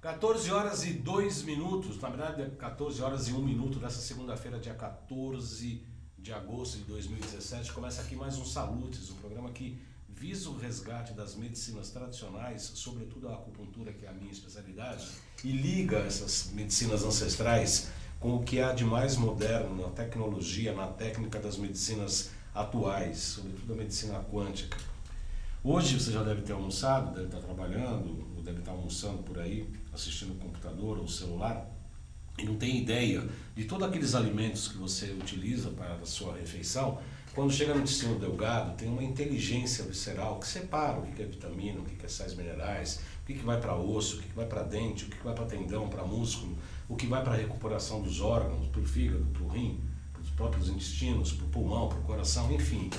14 horas e 2 minutos, na verdade 14 horas e 1 minuto dessa segunda-feira, dia 14 de agosto de 2017, começa aqui mais um Salutes, um programa que visa o resgate das medicinas tradicionais, sobretudo a acupuntura, que é a minha especialidade, e liga essas medicinas ancestrais com o que há de mais moderno na tecnologia, na técnica das medicinas atuais, sobretudo a medicina quântica. Hoje você já deve ter almoçado, deve estar trabalhando, ou deve estar almoçando por aí, assistindo o computador ou o celular, e não tem ideia de todos aqueles alimentos que você utiliza para a sua refeição. Quando chega no intestino delgado, tem uma inteligência visceral que separa o que é vitamina, o que é sais minerais, o que vai para osso, o que vai para dente, o que vai para tendão, para músculo, o que vai para a recuperação dos órgãos, para o fígado, para o rim, para os próprios intestinos, para o pulmão, para o coração, enfim.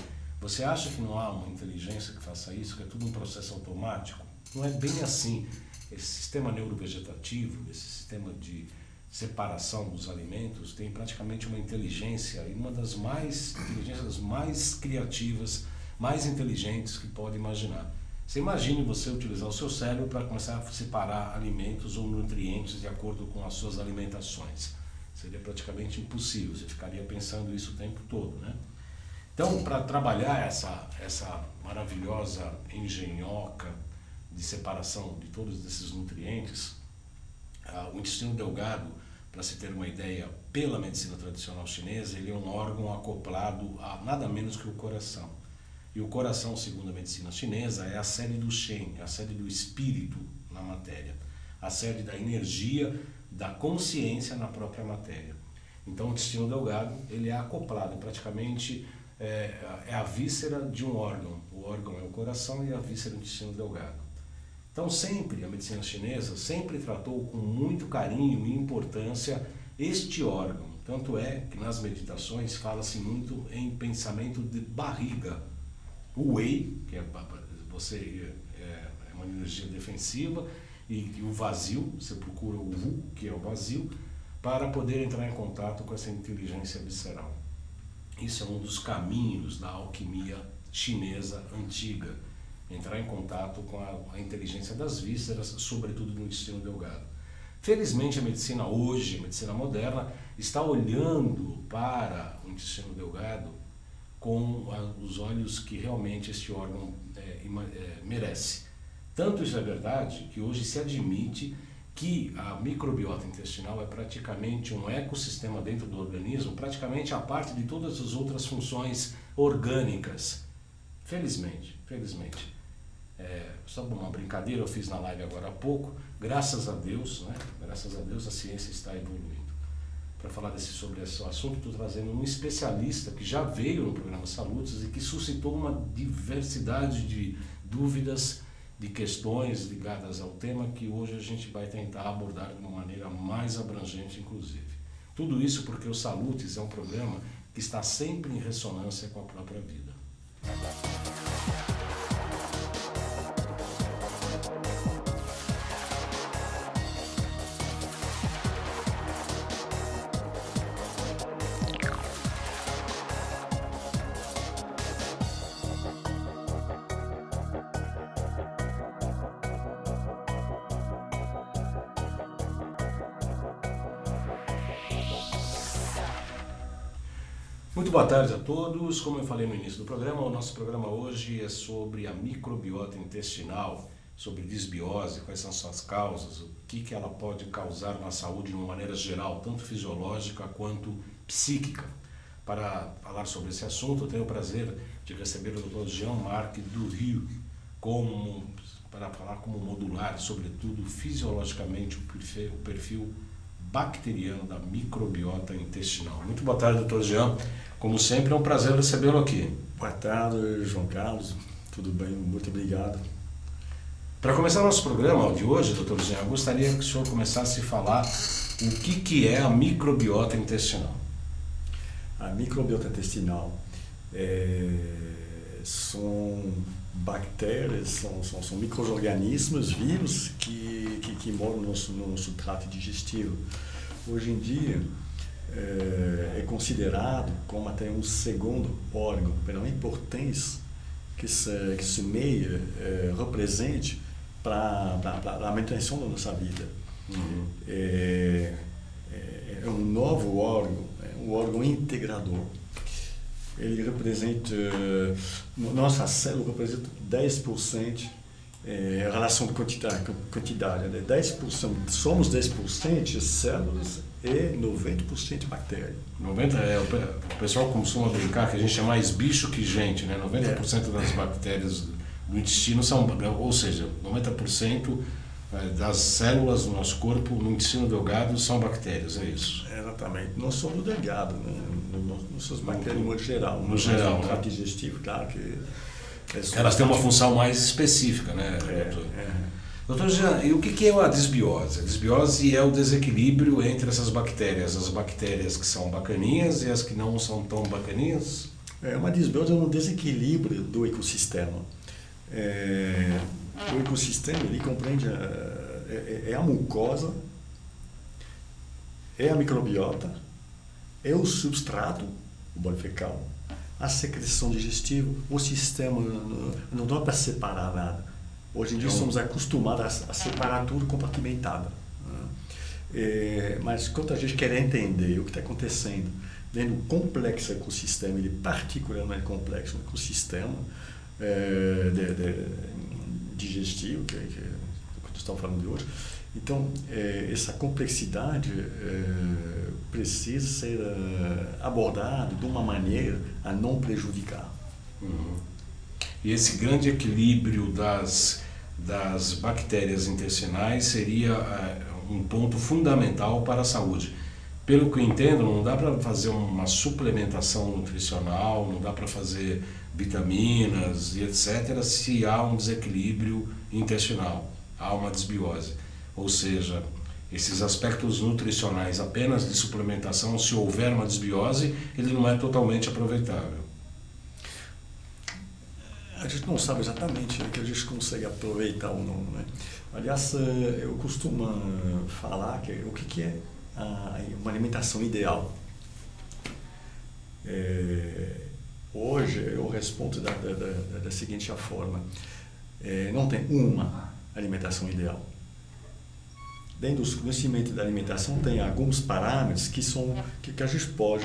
Você acha que não há uma inteligência que faça isso, que é tudo um processo automático? Não é bem assim. Esse sistema neurovegetativo, esse sistema de separação dos alimentos tem praticamente uma inteligência, e uma das inteligências mais criativas, mais inteligentes que pode imaginar. Você imagine você utilizar o seu cérebro para começar a separar alimentos ou nutrientes de acordo com as suas alimentações. Seria praticamente impossível, você ficaria pensando isso o tempo todo, né? Então, para trabalhar essa maravilhosa engenhoca de separação de todos esses nutrientes, o intestino delgado, para se ter uma ideia, pela medicina tradicional chinesa, ele é um órgão acoplado a nada menos que o coração. E o coração, segundo a medicina chinesa, é a sede do Shen, é a sede do espírito na matéria, a sede da energia, da consciência na própria matéria. Então, o intestino delgado, ele é acoplado praticamente. É a víscera de um órgão. O órgão é o coração e a víscera é o intestino delgado. Então sempre, a medicina chinesa sempre tratou com muito carinho e importância este órgão. Tanto é que nas meditações fala-se muito em pensamento de barriga. O Wei, que é uma energia defensiva, e o vazio, você procura o Wu, que é o vazio, para poder entrar em contato com essa inteligência visceral. Isso é um dos caminhos da alquimia chinesa antiga, entrar em contato com a inteligência das vísceras, sobretudo no intestino delgado. Felizmente a medicina hoje, a medicina moderna, está olhando para o intestino delgado com os olhos que realmente este órgão merece. Tanto isso é verdade que hoje se admite que a microbiota intestinal é praticamente um ecossistema dentro do organismo, praticamente a parte de todas as outras funções orgânicas. Felizmente. Só uma brincadeira eu fiz na live agora há pouco, graças a Deus, né? Graças a Deus a ciência está evoluindo. Para falar sobre esse assunto, estou trazendo um especialista que já veio no programa Salutes e que suscitou uma diversidade de dúvidas, de questões ligadas ao tema que hoje a gente vai tentar abordar de uma maneira mais abrangente, inclusive. Tudo isso porque o Salutes é um programa que está sempre em ressonância com a própria vida. Muito boa tarde a todos. Como eu falei no início do programa, o nosso programa hoje é sobre a microbiota intestinal, sobre disbiose, quais são suas causas, o que ela pode causar na saúde de uma maneira geral, tanto fisiológica quanto psíquica. Para falar sobre esse assunto, eu tenho o prazer de receber o Dr. Jean-Marc Durio para falar como modular, sobretudo fisiologicamente, o perfil bacteriano da microbiota intestinal. Muito boa tarde, Dr. Jean. Como sempre, é um prazer recebê-lo aqui. Boa tarde, João Carlos. Tudo bem? Muito obrigado. Para começar nosso programa de hoje, Dr. Jean, eu gostaria que o senhor começasse a falar o que é a microbiota intestinal. A microbiota intestinal são bactérias, são micro-organismos vivos que moram no nosso trato digestivo. Hoje em dia é considerado como até um segundo órgão, pela importância que esse meio represente para a manutenção da nossa vida. É um novo órgão, um órgão integrador. Ele representa, nossa célula representa 10%, relação de quantidade, né? 10%, somos 10% de células e 90% bactéria. 90, o pessoal costuma brincar que a gente é mais bicho que gente, né? 90% das bactérias do intestino são, ou seja, 90% das células do nosso corpo no intestino delgado são bactérias, é isso? Exatamente. Não só no delgado, né? Não são as bactérias no modo geral. No geral, no trato digestivo, claro que... Elas têm uma função mais específica, né, doutor? Doutor Jean, e o que é a desbiose? A desbiose é o desequilíbrio entre essas bactérias, as bactérias que são bacaninhas e as que não são tão bacaninhas? Uma desbiose é um desequilíbrio do ecossistema. O ecossistema, ele compreende a mucosa, a microbiota, o substrato, o bolo fecal, a secreção digestiva, o sistema, não dá para separar nada. Hoje em dia somos acostumados a separar tudo compartimentado. Mas quando a gente quer entender o que está acontecendo dentro do complexo ecossistema, ele é particularmente complexo, um ecossistema digestivo, que estamos falando de hoje. Então, essa complexidade precisa ser abordada de uma maneira a não prejudicar. E esse grande equilíbrio das bactérias intestinais seria um ponto fundamental para a saúde. Pelo que eu entendo, não dá para fazer uma suplementação nutricional, não dá para fazer vitaminas e etc. se há um desequilíbrio intestinal, há uma desbiose. Ou seja, esses aspectos nutricionais apenas de suplementação, se houver uma desbiose, ele não é totalmente aproveitável. A gente não sabe exatamente o que a gente consegue aproveitar ou não, né? Aliás, eu costumo falar o que é uma alimentação ideal. Hoje eu respondo da seguinte forma: não tem uma alimentação ideal. Dentro do conhecimento da alimentação tem alguns parâmetros que a gente pode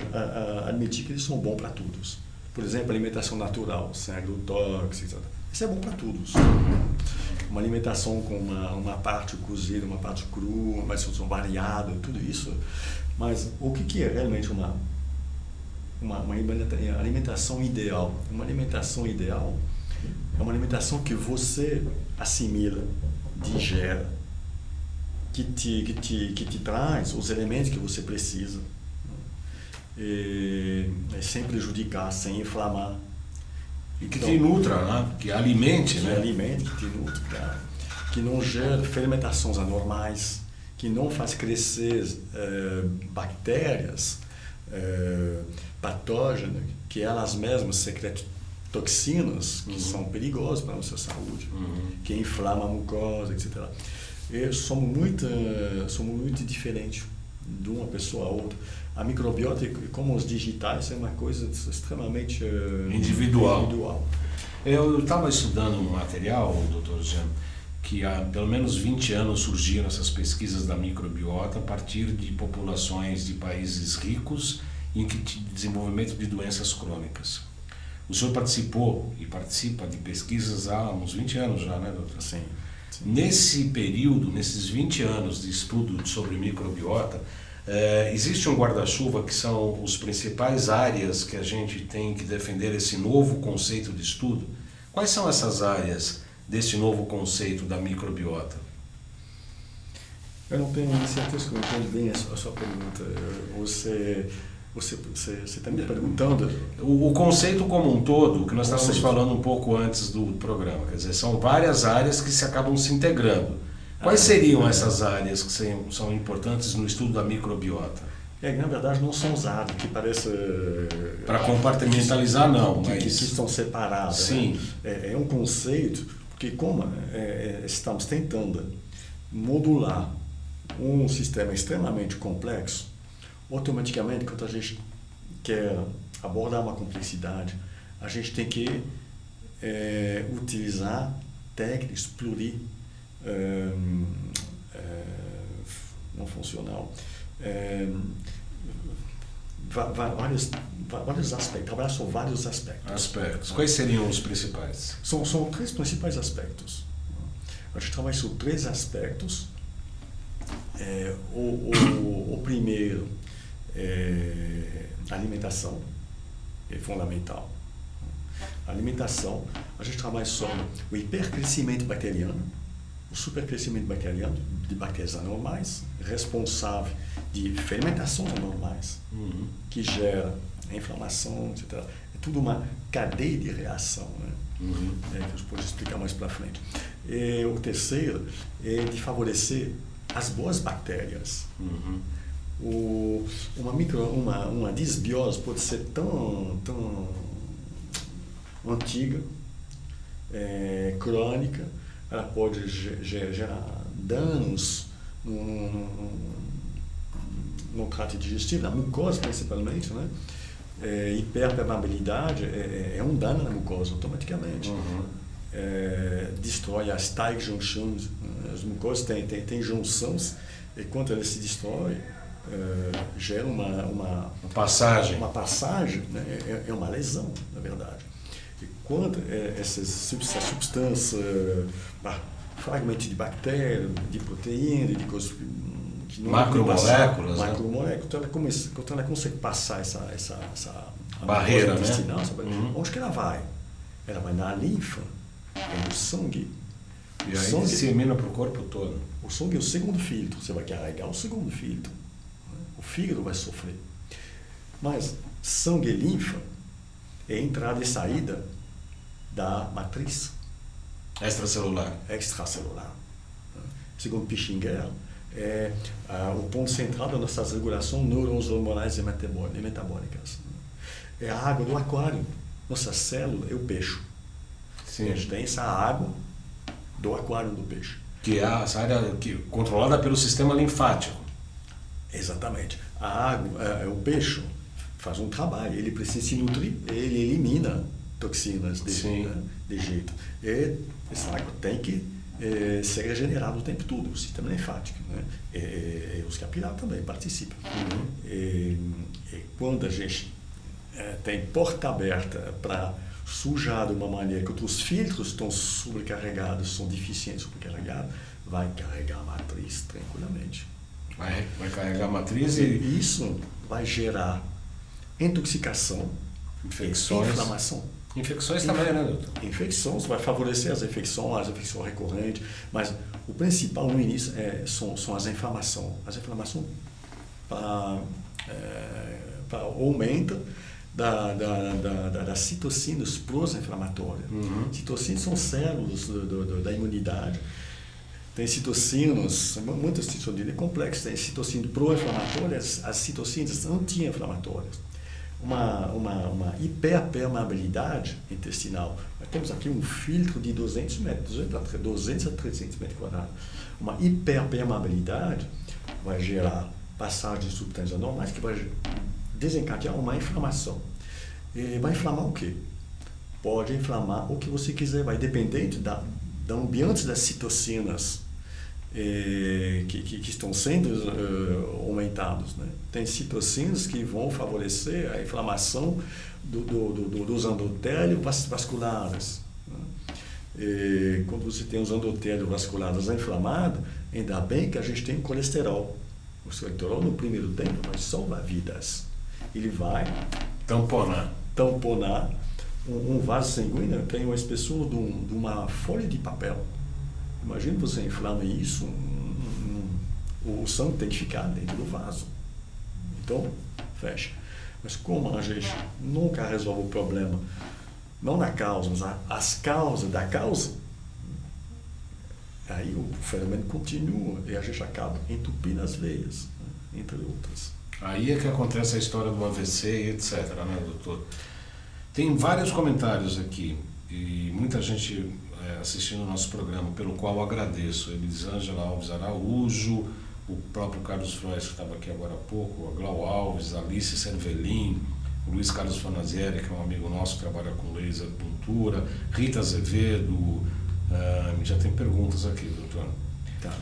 admitir que eles são bons para todos. Por exemplo, alimentação natural, sem agrotóxicos, isso é bom para todos. Uma alimentação com uma parte cozida, uma parte crua, uma são variada, tudo isso. Mas o que é realmente uma alimentação ideal? Uma alimentação ideal é uma alimentação que você assimila, digere, que te traz os elementos que você precisa. Sem prejudicar, sem inflamar. E que te nutra, né? Que alimente, né? Que alimente, que te nutre, cara. Que não gera fermentações anormais, que não faz crescer bactérias patógenas, que elas mesmas secretam toxinas que são perigosas para a nossa saúde, que inflamam a mucosa, etc. E somos muito diferentes de uma pessoa a outra. A microbiota, como os digitais, é uma coisa extremamente individual. Eu estava estudando um material, Dr. Jean, que há pelo menos 20 anos surgiram essas pesquisas da microbiota a partir de populações de países ricos em desenvolvimento de doenças crônicas. O senhor participou e participa de pesquisas há uns 20 anos já, né, doutor? Sim. Nesse período, nesses 20 anos de estudo sobre microbiota, existe um guarda-chuva que são as principais áreas que a gente tem que defender esse novo conceito de estudo? Quais são essas áreas desse novo conceito da microbiota? Eu não tenho certeza que eu entendo bem a sua pergunta. Você está me perguntando? O conceito como um todo, que nós estávamos falando um pouco antes do programa, quer dizer, são várias áreas que se acabam se integrando. Quais seriam essas áreas que são importantes no estudo da microbiota? Na verdade, não são as áreas que parecem... Para compartimentalizar, não. Que estão separadas. Sim. Né? É um conceito que, como estamos tentando modular um sistema extremamente complexo, automaticamente, quando a gente quer abordar uma complexidade, a gente tem que funcional. Vários aspectos, trabalhar sobre vários aspectos. Quais seriam os principais? São 3 principais aspectos. A gente trabalha sobre 3 aspectos. O primeiro é a alimentação, é fundamental. A alimentação, a gente trabalha sobre o hipercrescimento bacteriano, o supercrescimento bacteriano, de bactérias anormais, responsável de fermentações anormais, que gera inflamação, etc. É tudo uma cadeia de reação, né? Que a gente pode explicar mais para frente. E o terceiro é de favorecer as boas bactérias. Uma disbiose pode ser tão antiga, crônica, ela pode gerar danos no trato digestivo, na mucosa principalmente, né? Hiperpermeabilidade é um dano na mucosa automaticamente. Destrói as tight junctions, as mucosas têm junções, e quando elas se destroem, gera uma passagem. Uma passagem, né? É uma lesão, na verdade. E quando essas substâncias, fragmentos de bactéria, de proteína, de coisas que não macromoléculas, quando ela consegue passar essa barreira intestinal, onde que ela vai? Ela vai na linfa, no sangue. E aí dissemina para o corpo todo. O sangue é o segundo filtro, você vai carregar o segundo filtro. O fígado vai sofrer. Mas sangue e linfa é entrada e saída da matriz extracelular. Segundo Pichinger, é o ponto central das nossas regulações neurohormonais e metabólicas. É a água do aquário. Nossa célula é o peixe. Sim. A gente tem essa água do aquário do peixe. Que é essa área controlada pelo sistema linfático. Exatamente. A água, o peixe faz um trabalho, ele precisa se nutrir, ele elimina toxinas de jeito. E essa água tem que ser regenerada o tempo todo, o sistema linfático, né? E os capilares também participam. E quando a gente tem porta aberta para sujar de uma maneira que os filtros estão sobrecarregados, são deficientes sobrecarregados, vai carregar a matriz tranquilamente. Vai carregar a matriz e isso vai gerar intoxicação, infecções, inflamação. Infecções também, né, doutor? Infecções, vai favorecer as infecções recorrentes, mas o principal no início são as inflamações. As inflamações para aumento das citocinas pró-inflamatórias. Citocinas são células da imunidade. Tem citocinas, muitas citocinas, é complexo, tem citocinas pró-inflamatórias, as citocinas anti-inflamatórias. Uma hiperpermeabilidade intestinal. Nós temos aqui um filtro de 200 a 300 metros quadrados. Uma hiperpermeabilidade vai gerar passagem de substâncias anormais que vai desencadear uma inflamação. E vai inflamar o quê? Pode inflamar o que você quiser, vai dependente do ambiente das citocinas que estão sendo aumentados, né? Tem citocinas que vão favorecer a inflamação dos endotélios vasculares, né? E quando você tem os endotélios vasculares inflamados, ainda bem que a gente tem colesterol. O colesterol no primeiro tempo vai salvar vidas. Ele vai tamponar um vaso sanguíneo, tem uma espessura de uma folha de papel. Imagina você inflama isso, o sangue tem que ficar dentro do vaso. Então, fecha. Mas como a gente nunca resolve o problema, não na causa, mas as causas da causa, aí o fenômeno continua e a gente acaba entupindo as veias, né? Entre outras. Aí é que acontece a história do AVC e etc, né, doutor? Tem vários comentários aqui e muita gente assistindo o nosso programa, pelo qual eu agradeço. Elisângela Alves Araújo, o próprio Carlos Froes, que estava aqui agora há pouco, a Glau Alves, Alice Cervelin, o Luiz Carlos Fonazieri, que é um amigo nosso que trabalha com laser puntura, Rita Azevedo, já tem perguntas aqui, doutor. Tá.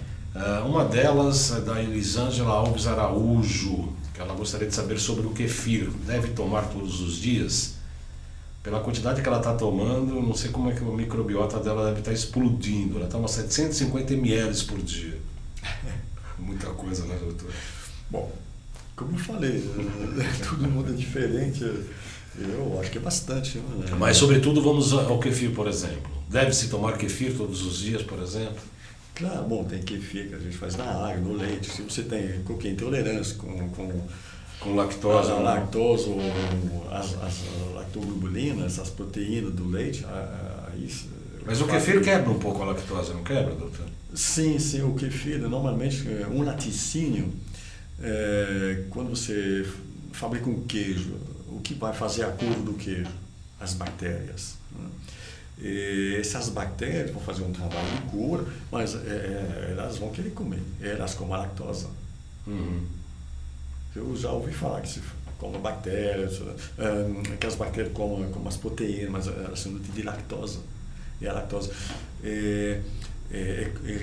Uma delas é da Elisângela Alves Araújo, que ela gostaria de saber sobre o kefir. Deve tomar todos os dias? Pela quantidade que ela está tomando, não sei como é que a microbiota dela deve estar explodindo. Ela toma 750 ml por dia. Muita coisa, né, doutor? Bom, como eu falei, todo mundo é diferente. Eu acho que é bastante. Né? Mas, sobretudo, vamos ao kefir, por exemplo. Deve-se tomar kefir todos os dias, por exemplo? Claro, bom, tem kefir que a gente faz na água, no leite. Se você tem qualquer intolerância com lactose, a lactose ou as lactoglobulinas, as proteínas do leite, aí... Mas o kefir quebra um pouco a lactose, não quebra, doutor? Sim, o kefir, normalmente, um laticínio, quando você fabrica um queijo, o que vai fazer a cura do queijo? As bactérias. Né? E essas bactérias vão fazer um trabalho de cura, mas elas vão querer comer. Elas comem a lactose. Uhum. Eu já ouvi falar que se come bactérias, que as bactérias comem as proteínas, mas elas são de lactose. E a lactose é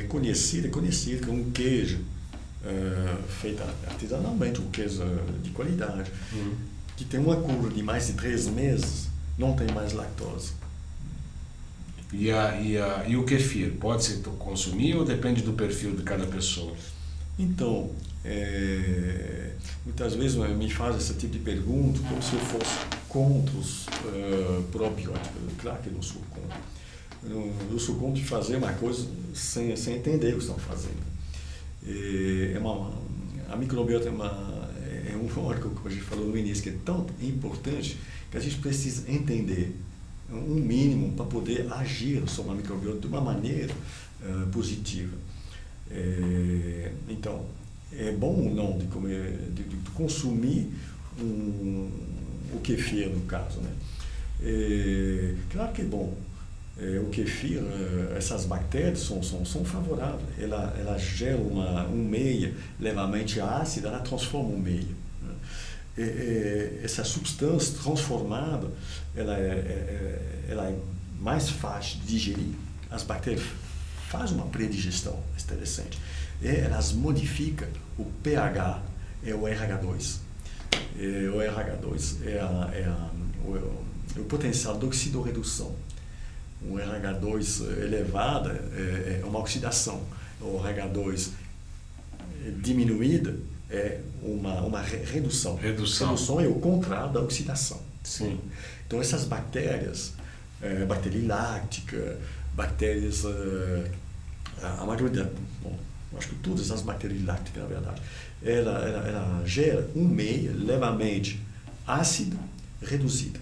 conhecida que um queijo feito artesanalmente, um queijo de qualidade, que tem uma cura de mais de 3 meses, não tem mais lactose. E o kefir, pode-se consumir ou depende do perfil de cada pessoa? Então, muitas vezes me fazem esse tipo de pergunta como se eu fosse contra os probióticos. Claro que eu não sou contra. Eu sou contra de fazer uma coisa sem entender o que estão fazendo. A microbiota é um órgão, como a gente falou no início, que é tão importante que a gente precisa entender um mínimo para poder agir sobre a microbiota de uma maneira positiva. Então, é bom ou não de consumir o kefir, no caso, né? Claro que é bom. O kefir, essas bactérias são favoráveis. Ela gera um meio levemente ácido, ela transforma o meio. Né? Essa substância transformada, ela é mais fácil de digerir. As bactérias fazem uma predigestão interessante. Elas modificam o pH, o RH2. O RH2 é o potencial de oxidorredução. Um RH2 elevado é uma oxidação. O RH2 diminuída é uma redução. Redução é o contrário da oxidação. Sim. Então, essas bactérias, bactéria láctica, bactérias, a maioria, bom, acho que todas as bactérias lácticas, na verdade, ela gera um meio levemente ácido reduzido.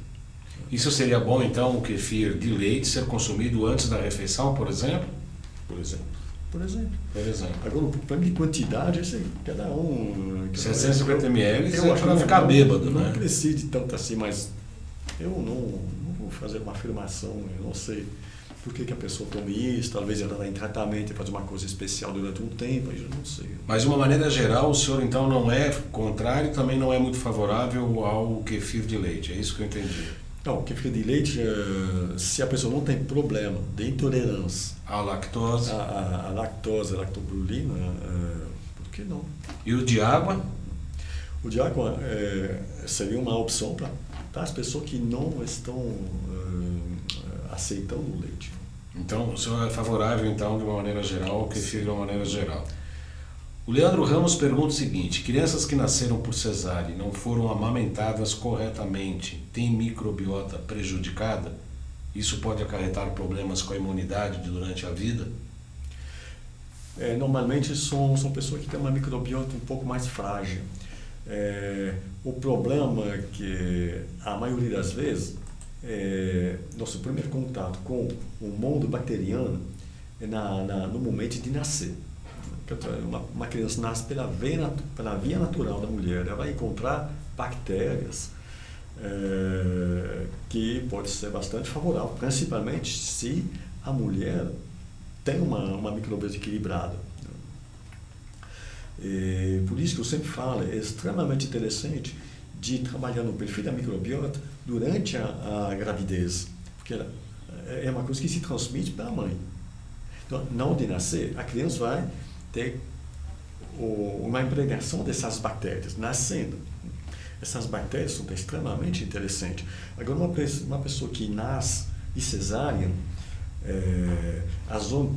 Isso seria bom, então, o kefir de leite ser consumido antes da refeição, por exemplo? Por exemplo. Agora, o problema de quantidade, cada um... 750 ml eu acho para ficar bêbado, né? Não precisa de tanto assim, mas eu não vou fazer uma afirmação, eu não sei por que a pessoa toma isso, talvez ela está em tratamento e faz uma coisa especial durante um tempo, eu não sei. Mas, de uma maneira geral, o senhor, então, não é contrário e também não é muito favorável ao kefir de leite, é isso que eu entendi? Não, o kefir de leite, se a pessoa não tem problema de intolerância à lactose, a lactose, a lactobrulina, por que não? E o de água? O de água seria uma opção para as pessoas que não estão aceitando o leite. Então, o senhor é favorável, então, de uma maneira geral, ao kefir de uma maneira geral. O Leandro Ramos pergunta o seguinte: crianças que nasceram por cesárea e não foram amamentadas corretamente têm microbiota prejudicada? Isso pode acarretar problemas com a imunidade durante a vida? Normalmente são pessoas que têm uma microbiota um pouco mais frágil. O problema é que, a maioria das vezes, nosso primeiro contato com o mundo bacteriano é no momento de nascer. Uma criança nasce pela via natural da mulher, ela vai encontrar bactérias que pode ser bastante favorável, principalmente se a mulher tem uma microbiota equilibrada. Por isso que eu sempre falo, é extremamente interessante de trabalhar no perfil da microbiota durante a gravidez, porque é uma coisa que se transmite para a mãe. Então, na hora de nascer, a criança vai ter uma impregnação dessas bactérias nascendo. Essas bactérias são extremamente interessantes. Agora, uma pessoa que nasce de cesárea, a zona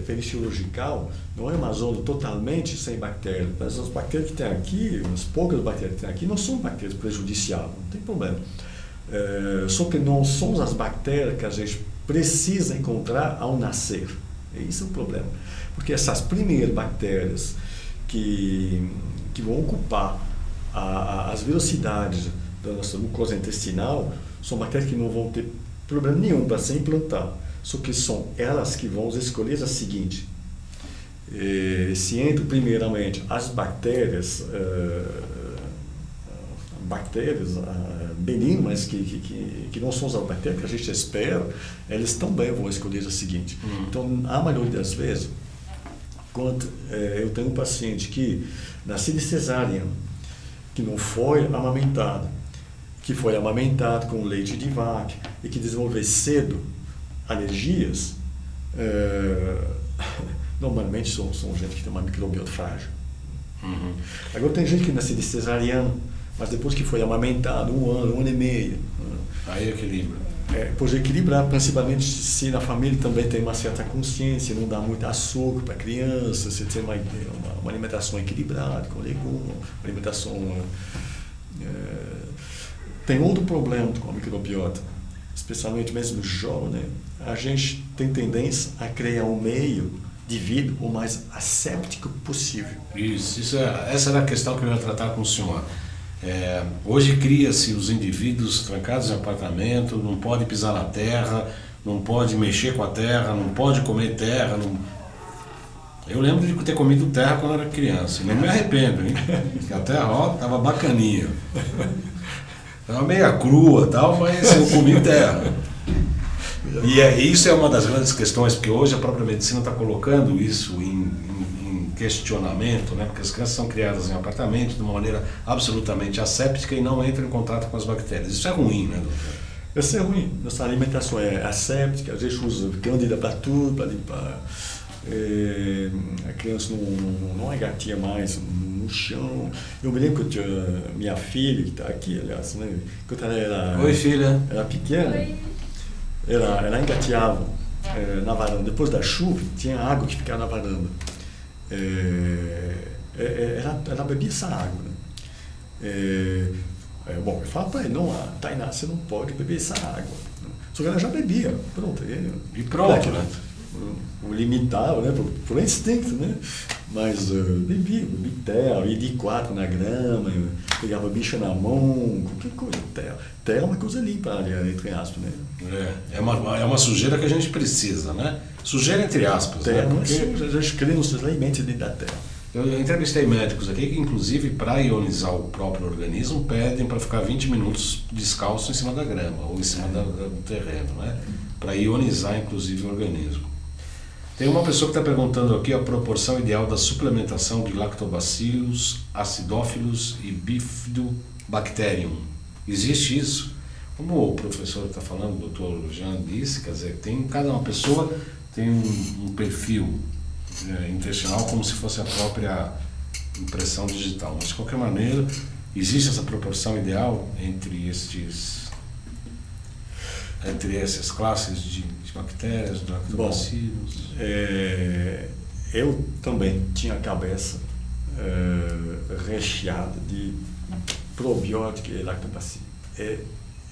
pericirurgical não é uma zona totalmente sem bactérias. Mas as bactérias que tem aqui, as poucas bactérias que tem aqui, não são bactérias prejudiciais, não tem problema. Só que não são as bactérias que a gente precisa encontrar ao nascer. Esse é o problema. Porque essas primeiras bactérias que vão ocupar as velocidades da nossa mucosa intestinal são bactérias que não vão ter problema nenhum para ser implantar. Só que são elas que vão escolher a seguinte. Se entram primeiramente as bactérias benignas, mas que não são as bactérias que a gente espera, elas também vão escolher a seguinte. Então, a maioria das vezes, quando eu tenho um paciente que nasceu de cesárea, que não foi amamentado, que foi amamentado com leite de vaca e que desenvolveu cedo alergias, normalmente são gente que tem uma microbiota frágil. Agora tem gente que nasceu de cesariana, mas depois que foi amamentado, um ano e meio. Aí equilibra. Pode equilibrar, principalmente se na família também tem uma certa consciência, não dá muito açúcar para a criança, se tem uma alimentação equilibrada, com legumes, uma alimentação... Tem outro problema com a microbiota, especialmente mesmo jovem, né? A gente tem tendência a criar um meio de vida o mais asséptico possível. Essa era a questão que eu ia tratar com o senhor. Hoje cria-se os indivíduos trancados em apartamento, não pode pisar na terra, não pode mexer com a terra, não pode comer terra. Eu lembro de ter comido terra quando era criança, e não me arrependo, hein? Porque a terra, tava bacaninha. Tava meia crua e tal, mas eu comi terra. E isso é uma das grandes questões, porque hoje a própria medicina está colocando isso em questionamento, né? Porque as crianças são criadas em apartamento de uma maneira absolutamente asséptica e não entram em contato com as bactérias. Isso é ruim, né, doutor? Isso é ruim. Nossa alimentação é asséptica, a gente usa cândida para tudo, para limpar. A criança não engatinha mais no chão. Eu me lembro que minha filha, que está aqui, aliás, né? Quando ela Oi, filha. Era pequena, Oi. ela engateava na varanda. Depois da chuva, tinha água que ficava na varanda. Ela bebia essa água, né? Bom, eu falo para ele, não, Tainá, você não pode beber essa água. Só que ela já bebia, pronto. E pronto, né? O limitava, né? Por instinto, né? Mas bebi terra, ia de 4 na grama, pegava bicho na mão, qualquer coisa. Terra é uma coisa limpa, entre aspas, né? É uma sujeira que a gente precisa, né? Sujeira entre aspas, terra, né? Porque a gente cria nos alimentos dentro da terra. Eu entrevistei médicos aqui que, inclusive, para ionizar o próprio organismo, pedem para ficar 20 minutos descalço em cima da grama ou em cima do terreno, né? Para ionizar, inclusive, o organismo. Tem uma pessoa que está perguntando aqui a proporção ideal da suplementação de lactobacillus, acidófilos e bifidobacterium. Existe isso? Como o professor está falando, o doutor Jean disse, quer dizer, cada uma pessoa tem um perfil intestinal como se fosse a própria impressão digital. Mas, de qualquer maneira, existe essa proporção ideal entre essas classes de bactérias, de lactobacilos? Eu também tinha a cabeça recheada de probiótico e lactobacilo.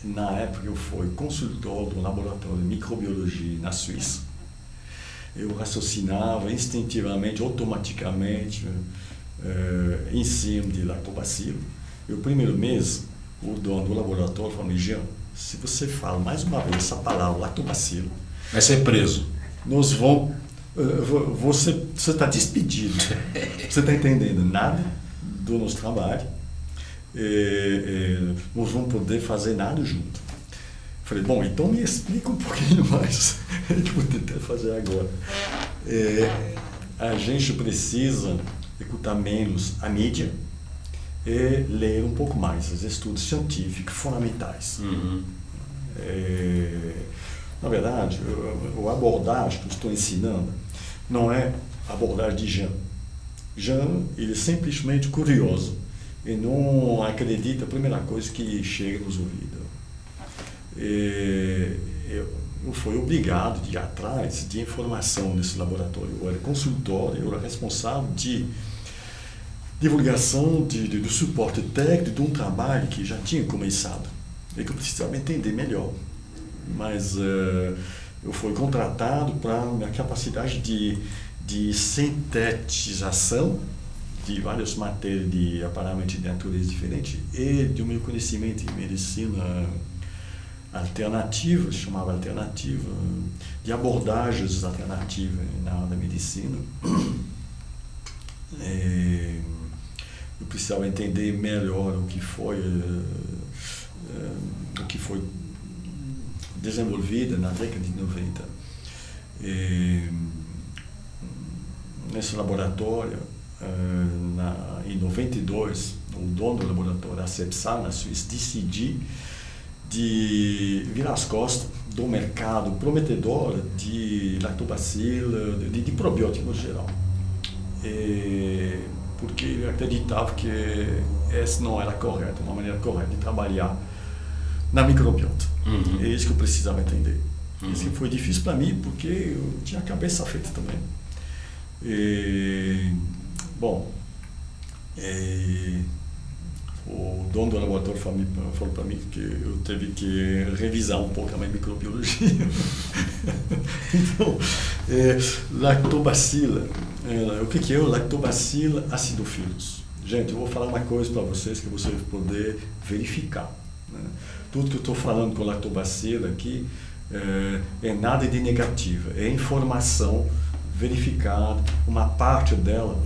Na época eu fui consultor do laboratório de microbiologia na Suíça. Eu raciocinava instintivamente, automaticamente, em cima de lactobacilo. E o primeiro mês, o dono do laboratório falou: Jean, se você fala mais uma vez essa palavra lactobacilo, vai ser preso. Nós vamos. Você está despedido. Você está entendendo nada do nosso trabalho. Nós vamos poder fazer nada junto. Falei, bom, então me explica um pouquinho mais. Eu vou tentar fazer agora. A gente precisa escutar menos a mídia e ler um pouco mais os estudos científicos fundamentais. Na verdade, a abordagem que eu estou ensinando não é abordagem de Jean. Jean, ele é simplesmente curioso e não acredita a primeira coisa que chega nos ouvidos. Eu fui obrigado de ir atrás de informação nesse laboratório. Eu era consultor, eu era responsável de divulgação do suporte técnico de um trabalho que já tinha começado e que eu precisava entender melhor. Mas eu fui contratado para a minha capacidade de sintetização de várias matérias de aparelhamento de natureza diferente e do meu conhecimento em medicina alternativa, chamava alternativa, de abordagens alternativas na área da medicina. Eu precisava entender melhor o que foi desenvolvido na década de 90. Nesse laboratório, em 92, o dono do laboratório, a Cepsa, na Suíça, decidiu de virar as costas do mercado prometedor de lactobacila, de probiótico no geral. Porque ele acreditava que essa não era correta, uma maneira correta de trabalhar na microbiota. É isso que eu precisava entender. Isso que foi difícil para mim, porque eu tinha a cabeça feita também. O dono do laboratório falou para mim que eu teve que revisar um pouco a minha microbiologia. Então, lactobacila. O que é o Lactobacillus acidophilus? Gente, eu vou falar uma coisa para vocês que vocês vão poder verificar. Né? Tudo que eu estou falando com lactobacillus aqui é nada de negativo, é informação verificada, uma parte dela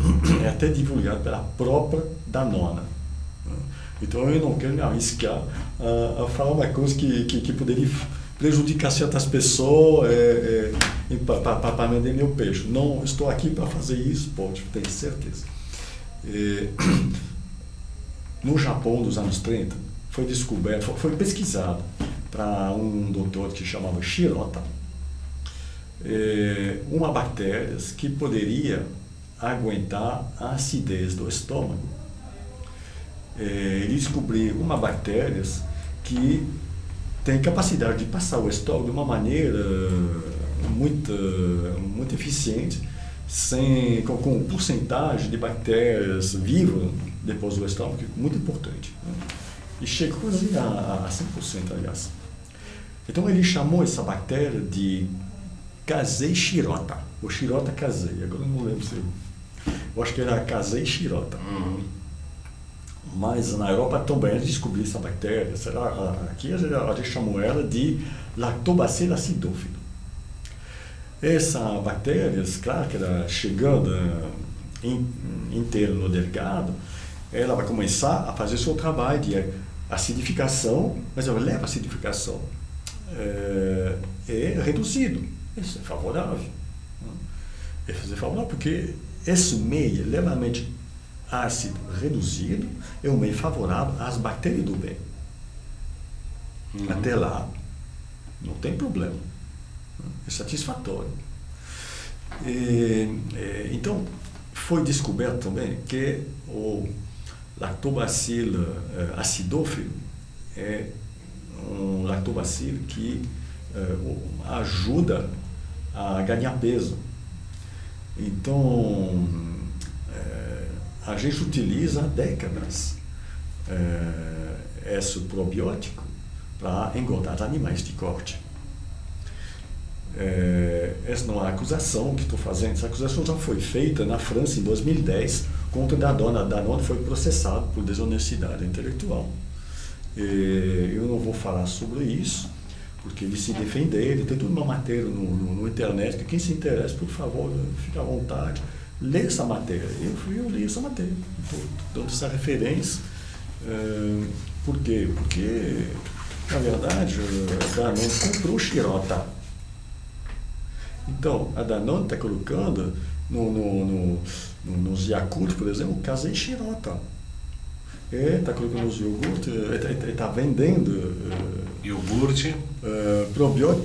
é até divulgada pela própria Danone. Então eu não quero me arriscar a falar uma coisa que poderia prejudicar certas pessoas para vender meu peixe. Não estou aqui para fazer isso, pode ter certeza. No Japão dos anos 30 foi descoberto, foi pesquisado para um doutor que chamava Shirota, uma bactéria que poderia aguentar a acidez do estômago. Ele descobriu uma bactéria que tem capacidade de passar o estômago de uma maneira muito eficiente, com porcentagem de bactérias vivas depois do estômago, que é muito importante. Né? E chega quase a 100%, aliás. Então ele chamou essa bactéria de Kasei shirota, ou Shirota kasei, agora eu não lembro se eu acho que era Kasei shirota. Mas na Europa também eles descobriram essa bactéria. Aqui a gente chamou ela de Lactobacillus acidophilus. Essa bactéria, claro que ela chegando inteira no delgado, ela vai começar a fazer seu trabalho de acidificação, mas ela leva a acidificação reduzido. Isso é favorável. É favorável porque esse meio é levemente ácido reduzido é um meio favorável às bactérias do bem. Até lá, não tem problema. É satisfatório. Então, foi descoberto também que o Lactobacillus acidophilus é um lactobacilo que ajuda a ganhar peso. Então, a gente utiliza há décadas esse probiótico para engordar animais de corte. Essa não é a acusação que estou fazendo. Essa acusação já foi feita na França em 2010 contra a Danone. A Danone foi processada por desonestidade intelectual. Eu não vou falar sobre isso, porque eles se defenderam. Tem toda uma matéria no internet, que quem se interessa, por favor, fique à vontade, lê essa matéria. Eu li essa matéria, estou dando essa referência. Por quê? Porque, na verdade, a Danone comprou o Shirota. Então, a Danone está colocando nos Yakult, por exemplo, o Kasei shirota. Está colocando nos iogurtes, está vendendo iogurte probiótico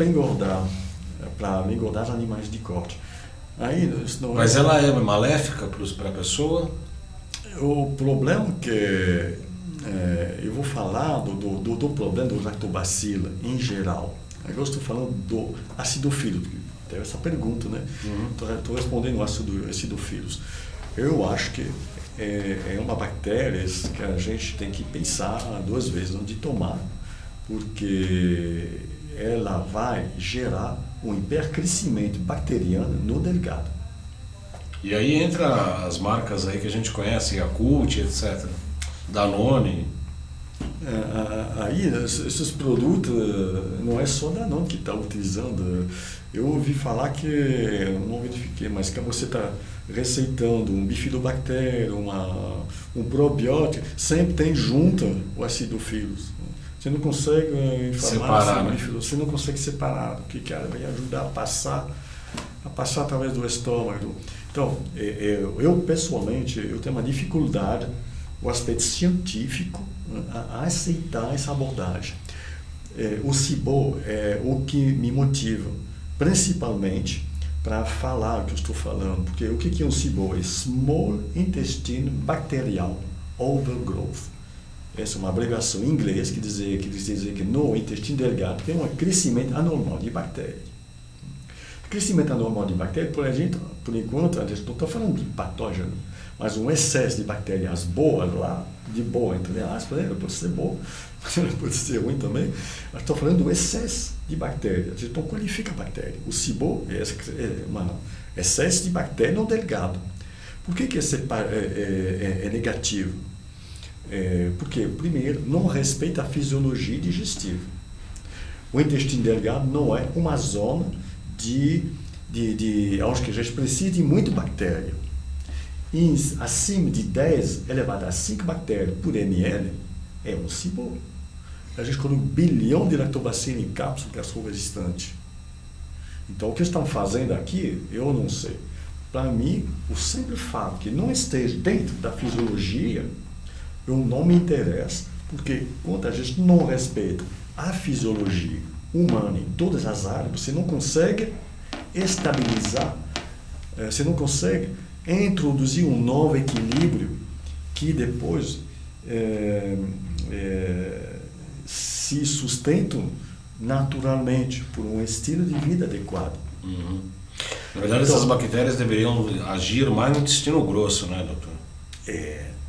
para engordar os animais de corte. Aí, mas ela é maléfica para a pessoa? O problema que eu vou falar do problema do lactobacilo em geral. Agora eu estou falando do acidofilo. Teve essa pergunta, né? Estou respondendo acidofilos. Eu acho que é uma bactéria que a gente tem que pensar 2 vezes antes de tomar, porque ela vai gerar um hipercrescimento bacteriano no delgado. E aí entra as marcas aí que a gente conhece, Yakult, etc. Danone. Aí esses produtos, não é só Danone que está utilizando. Eu ouvi falar que, não verifiquei, mas que você está receitando um bifidobactério, um probiótico, sempre tem junto o acidofilos. Você não consegue separar, né? Você não consegue separar, porque cara, vai ajudar a passar através do estômago. Então, eu pessoalmente, eu tenho uma dificuldade, o aspecto científico, a aceitar essa abordagem. O SIBO é o que me motiva, principalmente para falar o que eu estou falando, porque o que é um SIBO? É Small Intestine Bacterial Overgrowth. Essa é uma abreviação em inglês que diz dizer que no intestino delgado tem um crescimento anormal de bactérias. Crescimento anormal de bactérias, por enquanto, a gente não está falando de patógeno, mas um excesso de bactérias boas lá, de boa, entre aspas, pode ser boa, pode ser ruim também, mas estou falando do excesso de bactérias. A gente não qualifica a bactéria. O SIBO é um excesso de bactéria no delgado. Por que esse é negativo? Porque, primeiro, não respeita a fisiologia digestiva. O intestino delgado não é uma zona onde a gente precisa de muita bactéria. Acima de 10 elevado a 5 bactérias por ml é um SIBO. A gente coloca 1 bilhão de lactobacillus em cápsula gastro-resistente. Então, o que estão fazendo aqui, eu não sei. Para mim, o simples fato que não esteja dentro da fisiologia, eu não me interessa, porque quando a gente não respeita a fisiologia humana em todas as áreas, você não consegue estabilizar, você não consegue introduzir um novo equilíbrio que depois se sustentam naturalmente por um estilo de vida adequado. Uhum. Na verdade, essas bactérias deveriam agir mais no intestino grosso, né, doutor?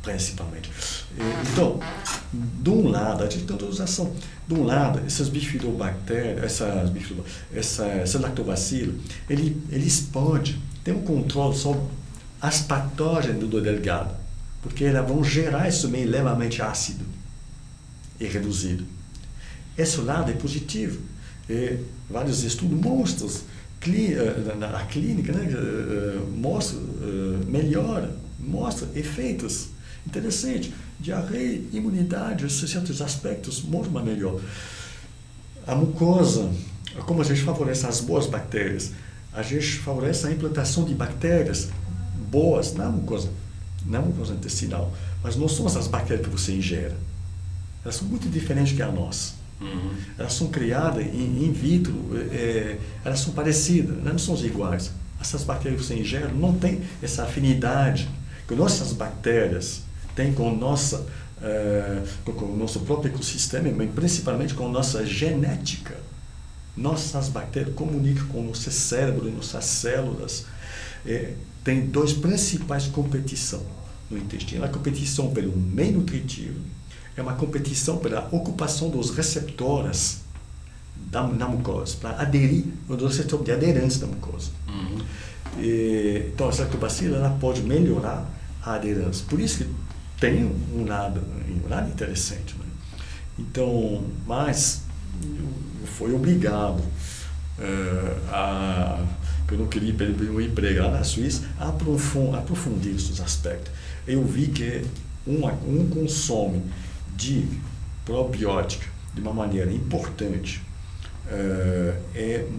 Principalmente. Então, de um lado, a gente tem toda ação. De um lado, essas bifidobactérias, essa lactobacilo, eles podem ter um controle sobre as patógenas do delgado, porque elas vão gerar esse meio levemente ácido e reduzido. Esse lado é positivo. Vários estudos mostram, na clínica, né, mostra efeitos interessantes. Diarreia, imunidade, certos aspectos mostram melhor. A mucosa, como a gente favorece as boas bactérias, a gente favorece a implantação de bactérias boas na mucosa intestinal, mas não são essas bactérias que você ingere. Elas são muito diferentes que a nossa. Uhum. Elas são criadas in vitro, elas são parecidas, elas não são iguais. Essas bactérias que você ingere não têm essa afinidade que nossas bactérias têm com o nosso próprio ecossistema, mas principalmente com a nossa genética. Nossas bactérias comunicam com o nosso cérebro, nossas células. Tem 2 principais competições no intestino. A competição pelo meio nutritivo é uma competição pela ocupação dos receptores na mucosa, para aderir, os receptores de aderência da mucosa. Uhum. Então, a lactobacillus ela pode melhorar a aderência. Por isso que tem um lado interessante. Né? Então, mas foi obrigado eu não queria perder um emprego lá na Suíça, a aprofundir esses aspectos. Eu vi que um consumo de probiótica de uma maneira importante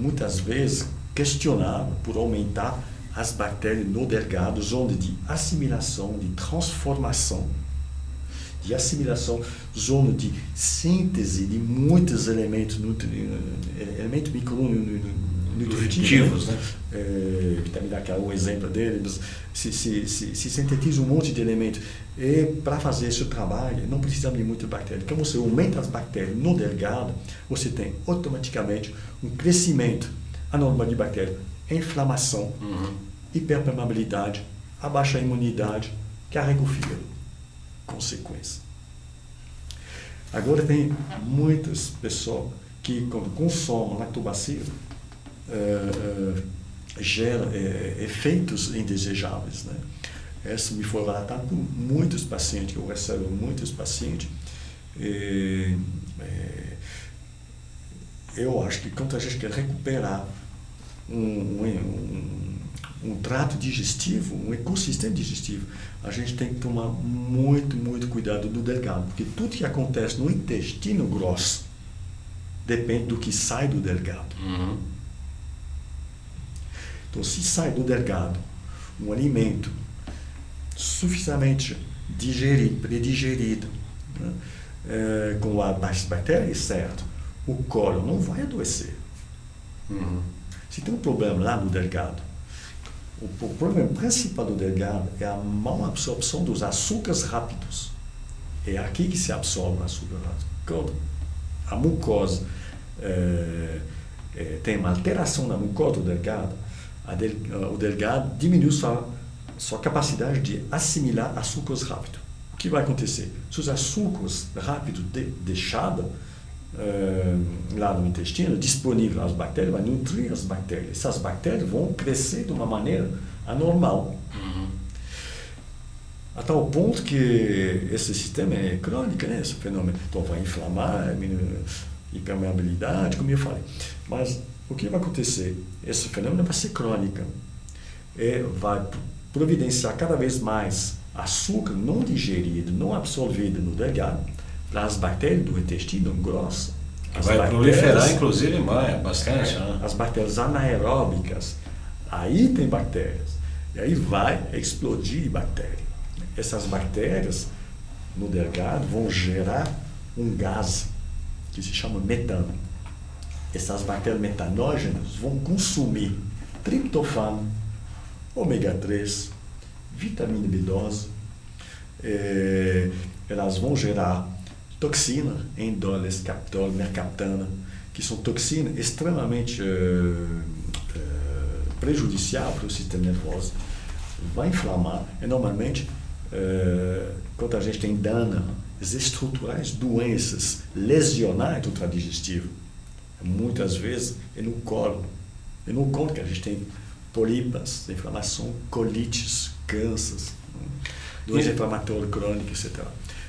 muitas vezes questionado por aumentar as bactérias no delgado, zona de assimilação, de transformação, zona de síntese de muitos elementos nutritivos, né? Vitamina K é um exemplo dele, mas se sintetiza um monte de elementos. E para fazer esse trabalho, não precisa de muitas bactérias. Quando você aumenta as bactérias no delgado, você tem automaticamente um crescimento anormal de bactérias, inflamação, hiperpermeabilidade, a baixa imunidade, carrega o fígado. Consequência. Agora tem muitas pessoas que quando consomem lactobacilo gera efeitos indesejáveis, né? Essa me foi relatado por muitos pacientes, que eu recebo muitos pacientes. Eu acho que quando a gente quer recuperar um trato digestivo, um ecossistema digestivo, a gente tem que tomar muito cuidado do delgado, porque tudo que acontece no intestino grosso depende do que sai do delgado. Então, se sai do delgado um alimento suficientemente predigerido, né, com as bactérias, certo, o cólon não vai adoecer. Se tem um problema lá no delgado, o problema principal do delgado é a má absorção dos açúcares rápidos. É aqui que se absorve o açúcar rápido. Quando a mucosa tem uma alteração na mucosa do delgado, o delgado diminui sua capacidade de assimilar açúcares rápidos. O que vai acontecer? Se os açúcares rápidos deixados lá no intestino, disponível às bactérias, vai nutrir as bactérias. Essas bactérias vão crescer de uma maneira anormal. A tal ponto que esse sistema é crônico, né? Esse fenômeno. Então vai inflamar, hipermeabilidade, como eu falei. Mas o que vai acontecer? Esse fenômeno vai ser crônico. Vai providenciar cada vez mais açúcar não digerido, não absorvido no delgado, para as bactérias do intestino grosso. Vai proliferar, inclusive, bastante. Né? As bactérias anaeróbicas. Aí tem bactérias. E aí vai explodir bactéria. Essas bactérias no delgado vão gerar um gás que se chama metano. Essas bactérias metanógenas vão consumir triptofano, ômega 3, vitamina B12. Elas vão gerar toxina, endol, escaptol, mercaptana, que são toxinas extremamente prejudiciais para o sistema nervoso. Vai inflamar. E normalmente, quando a gente tem danos estruturais, doenças lesionais do trato digestivo, muitas vezes é no colo. E no colo que a gente tem polipas, inflamação, colites, cânceres, doença inflamatória crônica, etc.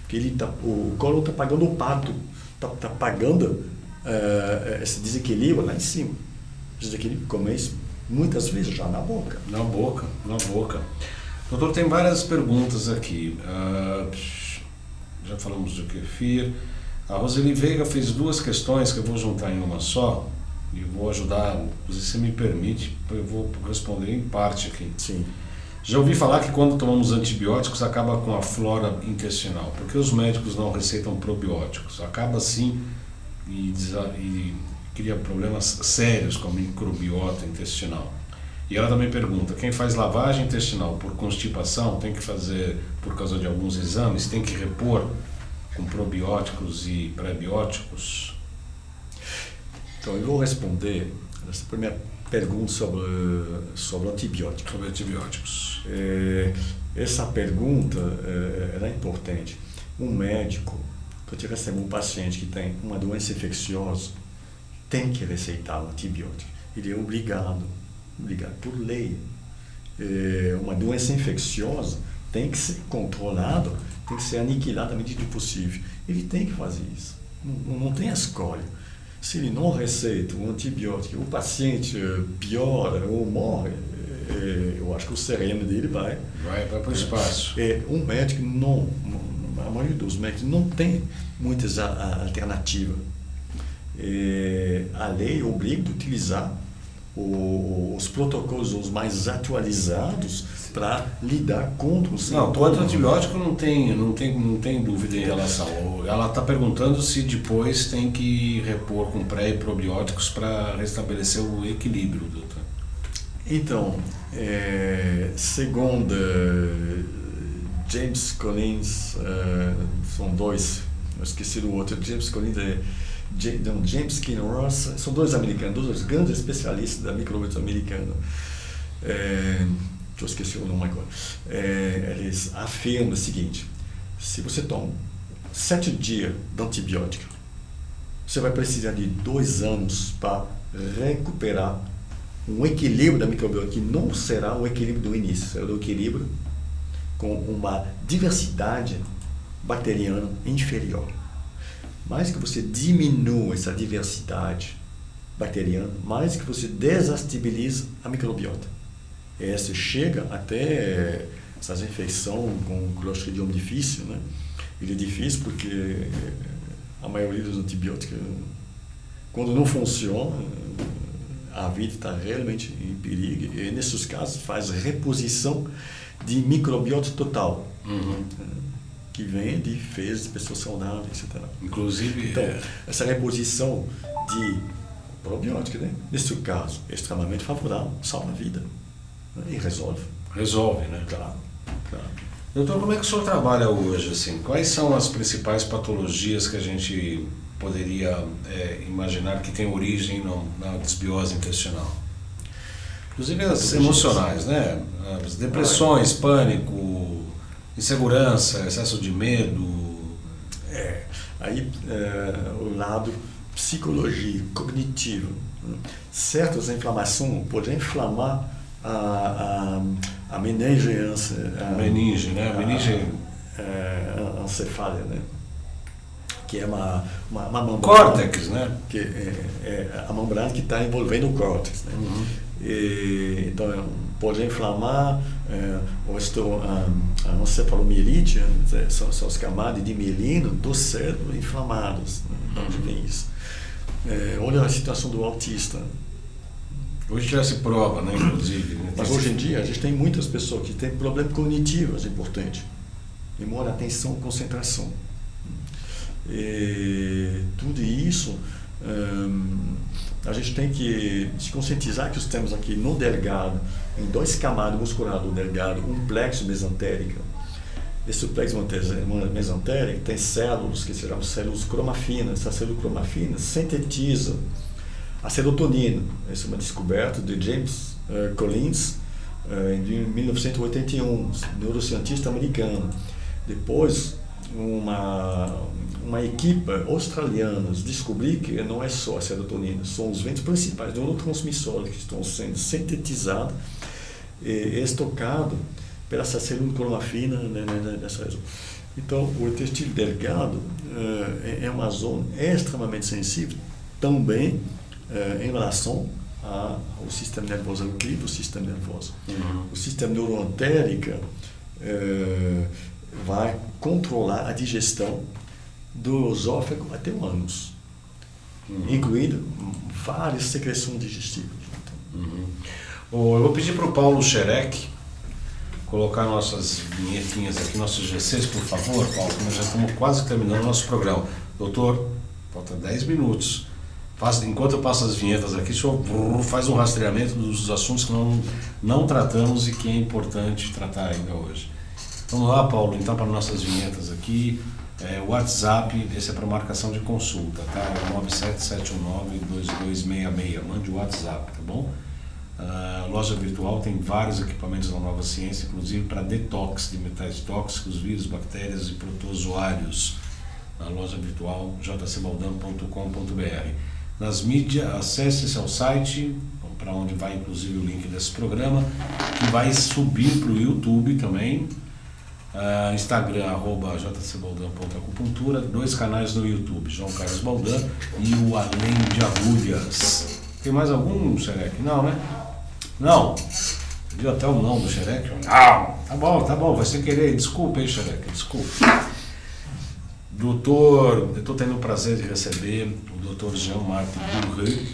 Porque o colo está pagando o pato, está pagando esse desequilíbrio lá em cima. Desequilíbrio começa muitas vezes já na boca. Na boca. Doutor, tem várias perguntas aqui. Já falamos do kefir. A Roseli Veiga fez duas questões que eu vou juntar em uma só e vou ajudar, se você me permite, eu vou responder em parte aqui. Sim. Já ouvi falar que quando tomamos antibióticos acaba com a flora intestinal. Por que os médicos não receitam probióticos? Acaba sim e cria problemas sérios com a microbiota intestinal. E ela também pergunta, quem faz lavagem intestinal por constipação tem que fazer por causa de alguns exames, tem que repor com probióticos e pré-bióticos? Então eu vou responder essa primeira pergunta sobre antibióticos. Sobre antibióticos. Essa pergunta é importante. Um médico, quando recebe um paciente que tem uma doença infecciosa, tem que receitar um antibiótico. Ele é obrigado por lei. Uma doença infecciosa tem que ser controlada, tem que ser aniquilada à medida do possível. Ele tem que fazer isso. Não tem escolha. Se ele não receita um antibiótico, o paciente piora ou morre, eu acho que o sereno dele vai para o espaço. Um médico a maioria dos médicos não tem muitas alternativas. A lei obriga a utilizar os protocolos os mais atualizados para lidar contra os sintomas. Não, quanto ao antibiótico não tem dúvida em relação. Ela está perguntando se depois tem que repor com pré e probióticos para restabelecer o equilíbrio, doutor. Então, segundo James Collins, são dois, eu esqueci do outro, James Collins James Kinross, são dois americanos, dois grandes especialistas da microbiota americana. Eu esqueci o nome agora. Eles afirmam o seguinte: se você toma 7 dias de antibiótico, você vai precisar de 2 anos para recuperar um equilíbrio da microbiota, que não será o equilíbrio do início, será o equilíbrio com uma diversidade bacteriana inferior. Mais que você diminua essa diversidade bacteriana, mais que você desestabiliza a microbiota. Essa chega até essas infecções com Clostridium difícil, né? Ele é difícil porque a maioria dos antibióticos, quando não funciona, a vida está realmente em perigo. E nesses casos faz reposição de microbiota total. Que vem de fezes de pessoas saudáveis, etc. Inclusive... Então, essa reposição de probiótica, né? Nesse caso, é extremamente favorável, salva a vida, né? E resolve. Resolve, né? Claro. Doutor, como é que o senhor trabalha hoje? Assim? Quais são as principais patologias que a gente poderia imaginar que tem origem na desbiose intestinal? Inclusive as emocionais, né? As depressões, pânico, insegurança, excesso de medo. Aí o lado psicologia, cognitivo. Né? Certas inflamações podem inflamar a meninge, a meninge, né? A meninge encefálica, né? Que é uma membrana. Córtex, né? Que é a membrana que está envolvendo o córtex, né? Então pode inflamar a encefalomielite, são as camadas de mielina do cérebro inflamadas. Né? De onde vem isso? Olha a situação do autista. Hoje já se prova, né, inclusive. Né? Mas hoje em dia a gente tem muitas pessoas que têm problemas cognitivos importantes. Demora atenção, concentração. E tudo isso a gente tem que se conscientizar que nós temos aqui no delgado, em 2 camadas musculares do delgado, um plexo mesentérico. Esse plexo mesentérico tem células que se chamam células cromafinas. Essa célula cromafina sintetiza a serotonina. Essa é uma descoberta de James Collins em 1981, neurocientista americano. Depois, uma equipe australiana descobriu que não é só a serotonina, são os ventos principais neurotransmissores que estão sendo sintetizados e estocados pela essa célula cromafina nessa região. Então, o intestino delgado é uma zona extremamente sensível também em relação ao sistema nervoso, ao equilíbrio do sistema nervoso. O sistema neuroentérico vai controlar a digestão do esôfago até o ânus, incluindo várias secreções digestivas. Eu vou pedir para o Paulo Xerec colocar nossas vinhetinhas aqui, nossos GCs, por favor, Paulo, nós já estamos quase terminando o nosso programa. Doutor, falta 10 minutos. Enquanto eu passo as vinhetas aqui, o senhor faz um rastreamento dos assuntos que não tratamos e que é importante tratar ainda hoje. Vamos lá, Paulo, então, para nossas vinhetas aqui. O WhatsApp, esse é para marcação de consulta, tá? É 977192266. Mande o WhatsApp, tá bom? A loja virtual tem vários equipamentos da Nova Ciência, inclusive para detox de metais tóxicos, vírus, bactérias e protozoários. Na loja virtual jcbaldano.com.br. Nas mídias, acesse esse site, para onde vai inclusive o link desse programa, que vai subir para o YouTube também. Instagram, @jcbaldano.acupuntura, 2 canais no YouTube, João Carlos Baldan e o Além de Agulhas. Tem mais algum, Xerec? Não, né? Não. Viu até o não do Xerec? Não. Tá bom, vai sem querer. Desculpa, hein, Xerec, desculpa. Doutor, eu estou tendo o prazer de receber o doutor Jean Marc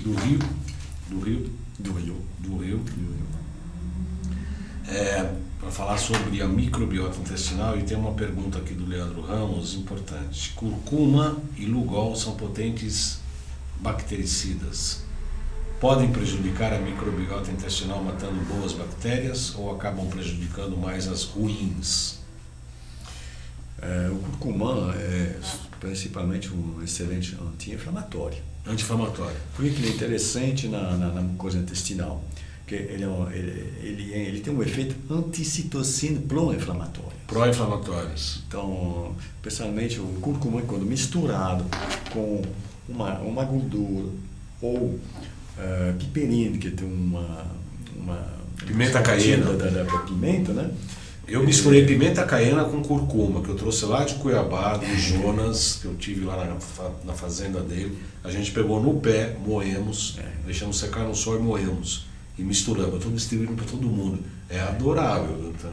do Rio, Do Rio. Do Rio. Para falar sobre a microbiota intestinal, e tem uma pergunta aqui do Leandro Ramos, importante. Curcuma e Lugol são potentes bactericidas. Podem prejudicar a microbiota intestinal matando boas bactérias ou acabam prejudicando mais as ruins? O curcumã é principalmente um excelente anti-inflamatório. Anti-inflamatório. Por que ele é interessante na mucosa intestinal? Porque ele tem um efeito anticitocina pró-inflamatório. Pró-inflamatórios. Então, especialmente o curcumã, quando misturado com uma gordura ou piperina, que tem uma pimenta caiena da pimenta, né? Eu misturei pimenta caiena com curcuma, que eu trouxe lá de Cuiabá, do Jonas, que eu tive lá na fazenda dele. A gente pegou no pé, moemos, deixamos secar no sol e moemos. E misturamos, eu estou distribuindo para todo mundo. É adorável. Então.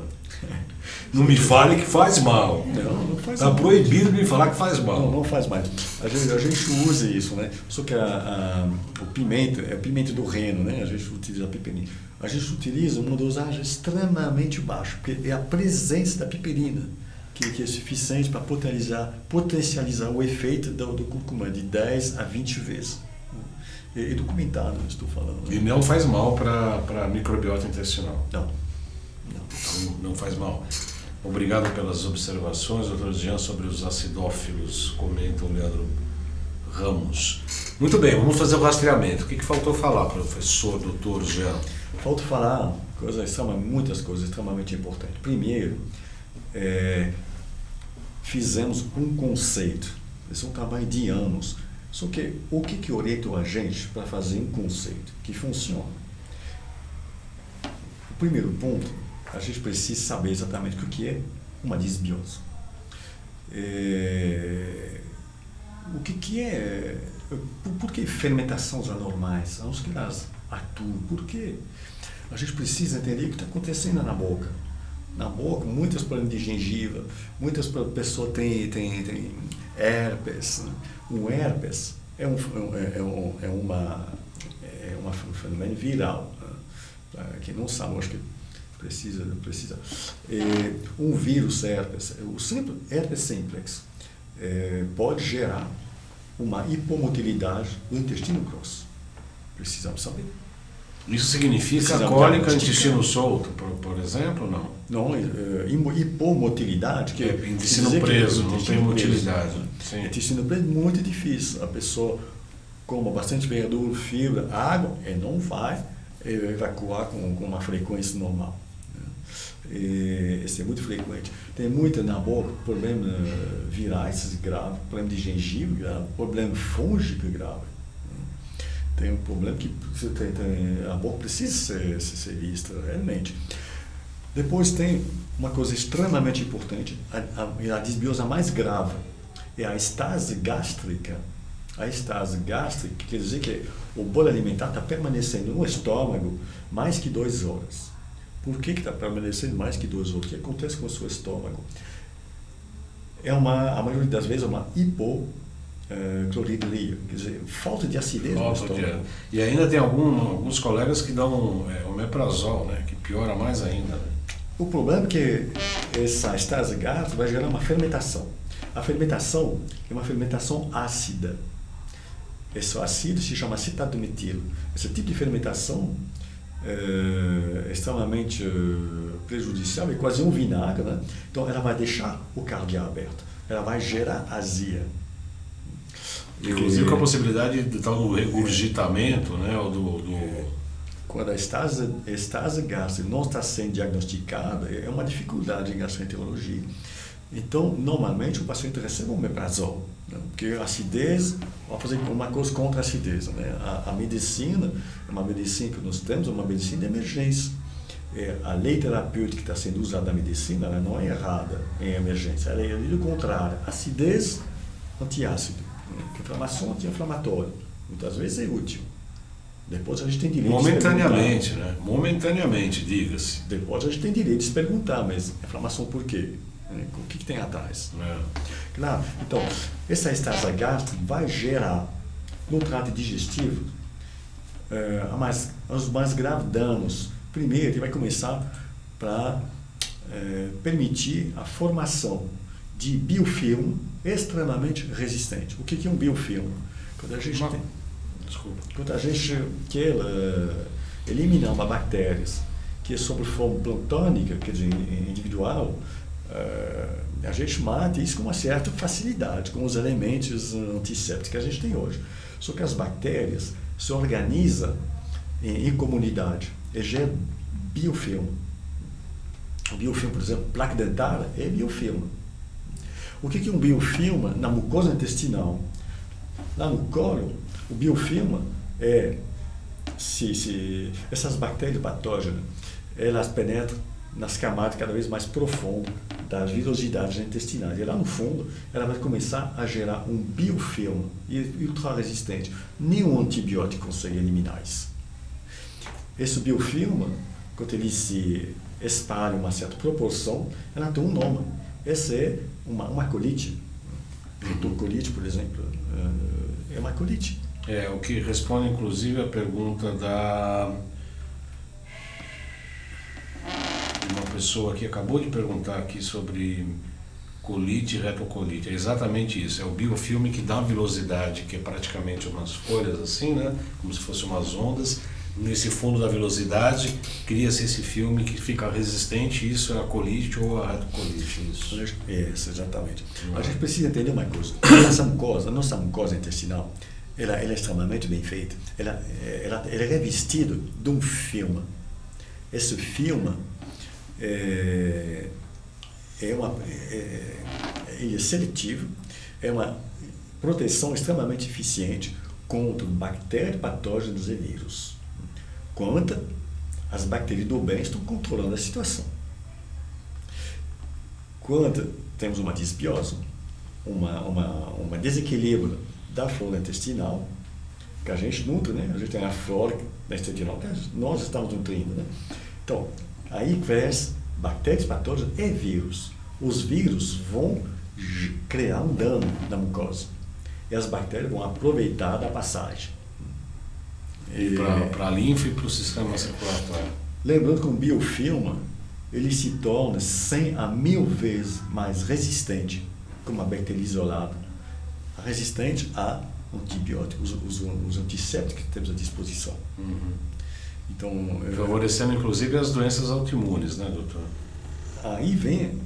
Não me fale que faz mal. Não faz mal. Está proibido me falar que faz mal. Não faz mal. A gente usa isso, né? Só que o pimenta, é o pimenta do reino, né? A gente utiliza a piperina. A gente utiliza uma dosagem extremamente baixa, porque é a presença da piperina que é suficiente para potencializar o efeito do curcumã de 10 a 20 vezes. É documentado, estou falando. E não faz mal para a microbiota intestinal? Não faz mal. Obrigado pelas observações, doutor Jean, sobre os acidófilos, comenta o Leandro Ramos. Muito bem, vamos fazer o rastreamento. O que faltou falar, professor, doutor Jean? Falta falar muitas coisas extremamente importantes. Primeiro, fizemos um conceito. Esse é um trabalho de anos. Só que o que orienta a gente para fazer um conceito que funciona? O primeiro ponto, a gente precisa saber exatamente o que é uma disbiose. O que é... Por que fermentações anormais? Onde que elas atuam? Por quê? A gente precisa entender o que está acontecendo na boca. Na boca, muitas problemas de gengiva, muitas pessoas têm herpes. O herpes é um fenômeno viral. Quem não sabe, acho que precisa. Um vírus herpes, o herpes simplex, pode gerar uma hipomotilidade do intestino grosso. Precisamos saber. Isso significa cólica no intestino solto, por exemplo, não? Não, hipomotilidade, que é intestino preso, não tem motilidade. Intestino preso é muito difícil. A pessoa coma bastante verdura, fibra, água, e não vai evacuar com uma frequência normal. Isso é muito frequente. Tem muito na boca, problemas virais graves, problema de gengiva grave, problema fúngico grave. Tem um problema que a boca precisa ser vista realmente. Depois tem uma coisa extremamente importante, a disbiose mais grave é a estase gástrica. A estase gástrica quer dizer que o bolo alimentar está permanecendo no estômago mais que 2 horas. Por que está permanecendo mais que 2 horas? O que acontece com o seu estômago? A maioria das vezes é uma hipocloridria, quer dizer, falta de acidez no estômago. E ainda tem alguns colegas que dão omeprazol, né, que piora mais ainda. Né? O problema é que essa estase gástrica vai gerar uma fermentação. A fermentação é uma fermentação ácida. Esse ácido se chama acetato de metilo. Esse tipo de fermentação é extremamente prejudicial, é quase um vinagre, né? Então ela vai deixar o cardial aberto, ela vai gerar azia. Inclusive com a possibilidade do tal do regurgitamento, né? Quando a estase gástrica não está sendo diagnosticada, é uma dificuldade em gastroenterologia. Então, normalmente o paciente recebe um omeprazol, né? Porque a acidez, vamos fazer uma coisa contra a acidez, né? A medicina é uma medicina que nós temos, é uma medicina de emergência. A lei terapêutica que está sendo usada na medicina, ela não é errada em emergência, ela é do contrário, acidez antiácido, inflamação anti-inflamatória, muitas vezes é útil. Depois a gente tem direito momentaneamente, de se perguntar, né? Momentaneamente, diga-se. Depois a gente tem direito de se perguntar, mas inflamação por quê? O que tem atrás? Claro. Então, essa estase gástrica vai gerar no trato digestivo os mais graves danos. Primeiro, ele vai começar para permitir a formação de biofilme extremamente resistente. O que é um biofilme? Quando a gente quando a gente quer eliminar uma bactéria que é sob forma plantônica, quer dizer, individual, a gente mata isso com uma certa facilidade, com os elementos antissépticos que a gente tem hoje. Só que as bactérias se organizam em comunidade e geram biofilme. O biofilme, por exemplo, placa dentária é biofilme. O que é um biofilme na mucosa intestinal? Lá no colo, o biofilme é se essas bactérias patógenas, elas penetram nas camadas cada vez mais profundas das virosidades intestinais. E lá no fundo, ela vai começar a gerar um biofilme ultra resistente. Nenhum antibiótico consegue eliminar isso. Esse biofilme, quando ele se espalha em uma certa proporção, ela tem um nome. Essa é uma colite. Retocolite, por exemplo, é uma colite. É, o que responde, inclusive, a pergunta de uma pessoa que acabou de perguntar aqui sobre colite e retocolite. É exatamente isso, é o biofilme que dá vilosidade, que é praticamente umas folhas assim, né? Como se fossem umas ondas. Nesse fundo da vilosidade, cria-se esse filme que fica resistente, isso é a colite ou a retocolite, isso. Isso, exatamente. A gente precisa entender uma coisa, a nossa mucosa intestinal, ela é extremamente bem feita, ela é revestida de um filme. Esse filme ele é seletivo, é uma proteção extremamente eficiente contra bactérias, patógenos e vírus. Quanto as bactérias do bem estão controlando a situação. Quando temos uma disbiose, um desequilíbrio da flora intestinal, que a gente nutre, né? A gente tem a flora intestinal que nós estamos nutrindo, né? Então, aí cresce bactérias, patógenos e vírus. Os vírus vão criar um dano na mucosa. E as bactérias vão aproveitar da passagem. Para a linfa e para o sistema circulatório. Lembrando que um biofilme, ele se torna 100 a 1000 vezes mais resistente que uma bactéria isolada. Resistente a antibióticos, os antissépticos que temos à disposição. Então, favorecendo inclusive as doenças autoimunes, né, doutor? Aí vem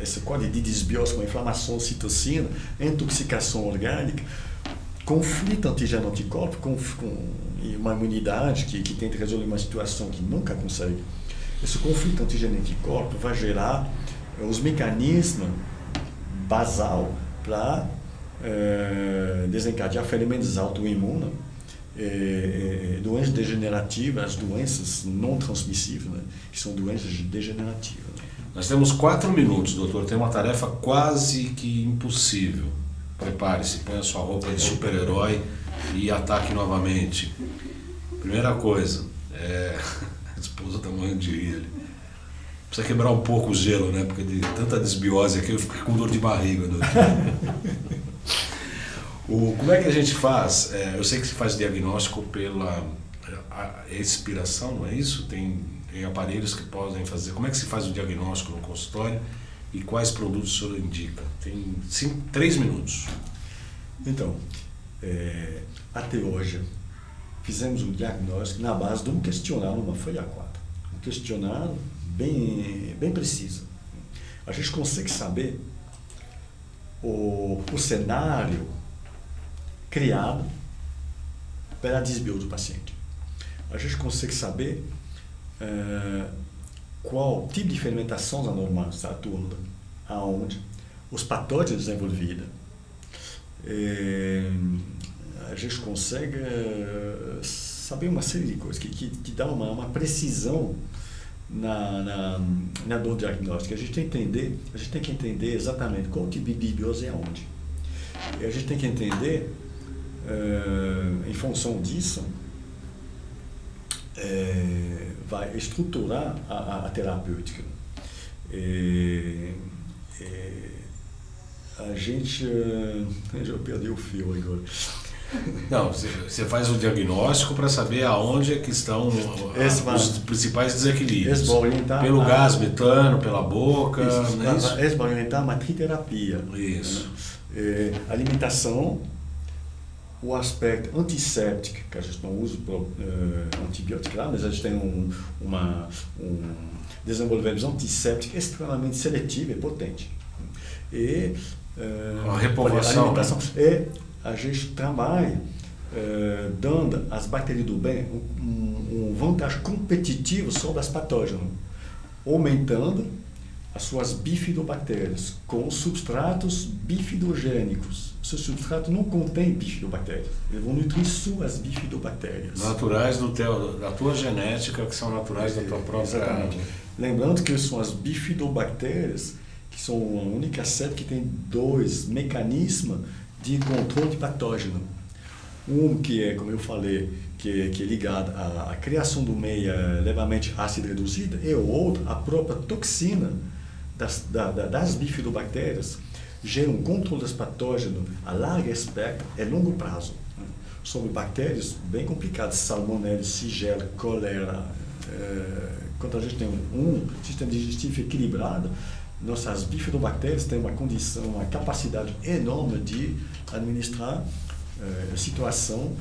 esse código de desbiose com inflamação, citocina, intoxicação orgânica, conflito antigênio-anticorpo, com uma imunidade que tenta resolver uma situação que nunca consegue. Esse conflito antigênio-anticorpo vai gerar os mecanismos basal para desencadear fenômenos autoimunes, doenças degenerativas, as doenças não transmissíveis, né, que são doenças degenerativas. Nós temos 4 minutos, doutor. Tem uma tarefa quase que impossível. Prepare-se, ponha sua roupa de super-herói e ataque novamente. Primeira coisa, a esposa está morrendo de rir. Precisa quebrar um pouco o gelo, né? Porque de tanta desbiose aqui eu fico com dor de barriga, doutor. Como é que a gente faz? Eu sei que se faz diagnóstico pela expiração, não é isso? Tem aparelhos que podem fazer. Como é que se faz o diagnóstico no consultório e quais produtos o senhor indica? Tem 3 minutos. Então, até hoje, fizemos um diagnóstico na base de um questionário, uma folha A4. Um questionário bem preciso. A gente consegue saber o cenário criado pela desbiose do paciente. A gente consegue saber qual tipo de fermentação anormal está atuando, aonde, os patógenos envolvidos. A gente consegue saber uma série de coisas que dá uma precisão na dor diagnóstica. A gente tem que entender exatamente qual tipo de desbiose é onde. E a gente tem que entender, em função disso, vai estruturar a terapêutica. A gente... eu perdi o fio agora. Não, você faz um diagnóstico para saber aonde é que estão os principais desequilíbrios. Pelo gás metano, pela boca. Isso vai orientar a matriterapia. Isso. Alimentação, o aspecto antisséptico, que a gente não usa antibiótico lá, mas a gente tem desenvolvemos antisséptico extremamente seletivo e potente. E a repovoação, alimentação. Né? A gente trabalha dando às bactérias do bem um vantagem competitiva sobre as patógenas, aumentando as suas bifidobactérias com substratos bifidogênicos. Esses substratos não contêm bifidobactérias, eles vão nutrir suas bifidobactérias. Naturais da tua genética, que são naturais da tua própria... Exatamente. Lembrando que são as bifidobactérias, que são a única cepa que tem dois mecanismos de controle de patógeno. Um que é, como eu falei, que é ligado à criação do meio levemente ácido reduzido, e o outro, a própria toxina das bifidobactérias, gera um controle dos patógenos a largo espectro e longo prazo. Sobre bactérias bem complicadas, salmonella, shigella, cólera. Quando a gente tem um sistema digestivo equilibrado, nossas bifidobactérias têm uma capacidade enorme de administrar a situação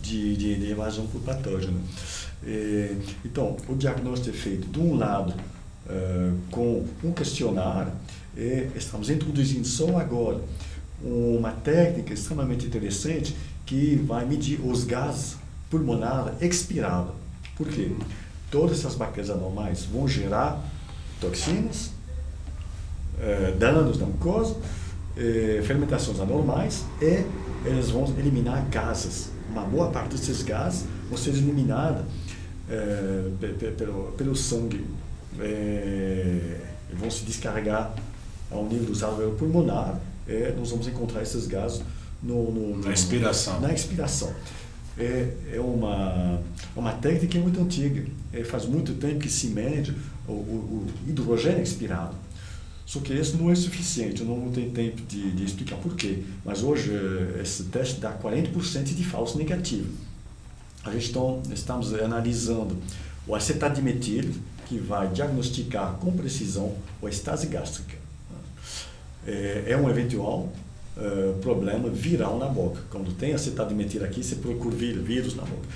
de evasão por patógeno. Então, o diagnóstico é feito, de um lado, com um questionário, e estamos introduzindo só agora uma técnica extremamente interessante que vai medir os gases pulmonares expirados. Por quê? Todas essas bactérias anormais vão gerar toxinas, danos na mucosa, fermentações anormais, e eles vão eliminar gases. Uma boa parte desses gases vão ser eliminados pelo sangue, vão se descarregar ao nível dos alvéolos pulmonares, e nós vamos encontrar esses gases na expiração. Na expiração. É uma técnica que é muito antiga. Faz muito tempo que se mede o hidrogênio expirado. Só que isso não é suficiente, eu não tenho tempo de explicar por quê. Mas hoje esse teste dá 40% de falso negativo. A gente estamos analisando o acetato de metilho, que vai diagnosticar com precisão a estase gástrica. É um eventual problema viral na boca. Quando tem acetato de metilho aqui, você procura vírus na boca.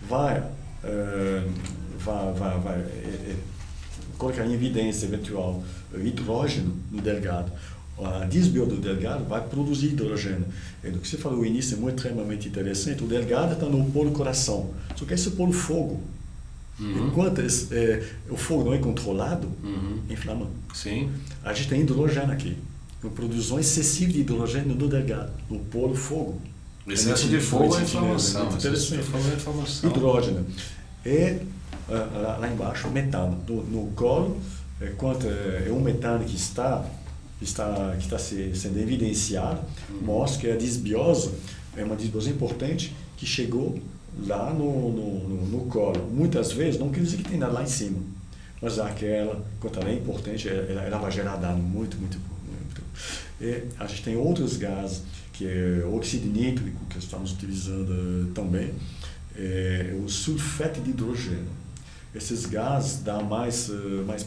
Vai colocar em evidência eventual hidrogênio no delgado. A desbio do delgado vai produzir hidrogênio. E do que você falou no início é muito extremamente interessante. O delgado está no polo coração. Só que esse polo fogo. Enquanto o fogo não é controlado, inflama. Sim. A gente tem hidrogênio aqui. Uma produção excessiva de hidrogênio no delgado, no polo fogo. Excesso de fogo é inflamação. Hidrogênio. E lá embaixo, o metano. No colo, quanto é um metano que está sendo evidenciado, mostra que a desbiose é uma desbiose importante que chegou lá no colo. Muitas vezes, não quer dizer que tem nada lá em cima, mas aquela, quanto ela é importante, ela vai gerar dano muito. E a gente tem outros gases, que é o oxídio nítrico, que estamos utilizando também, o sulfeto de hidrogênio. Esses gases dão mais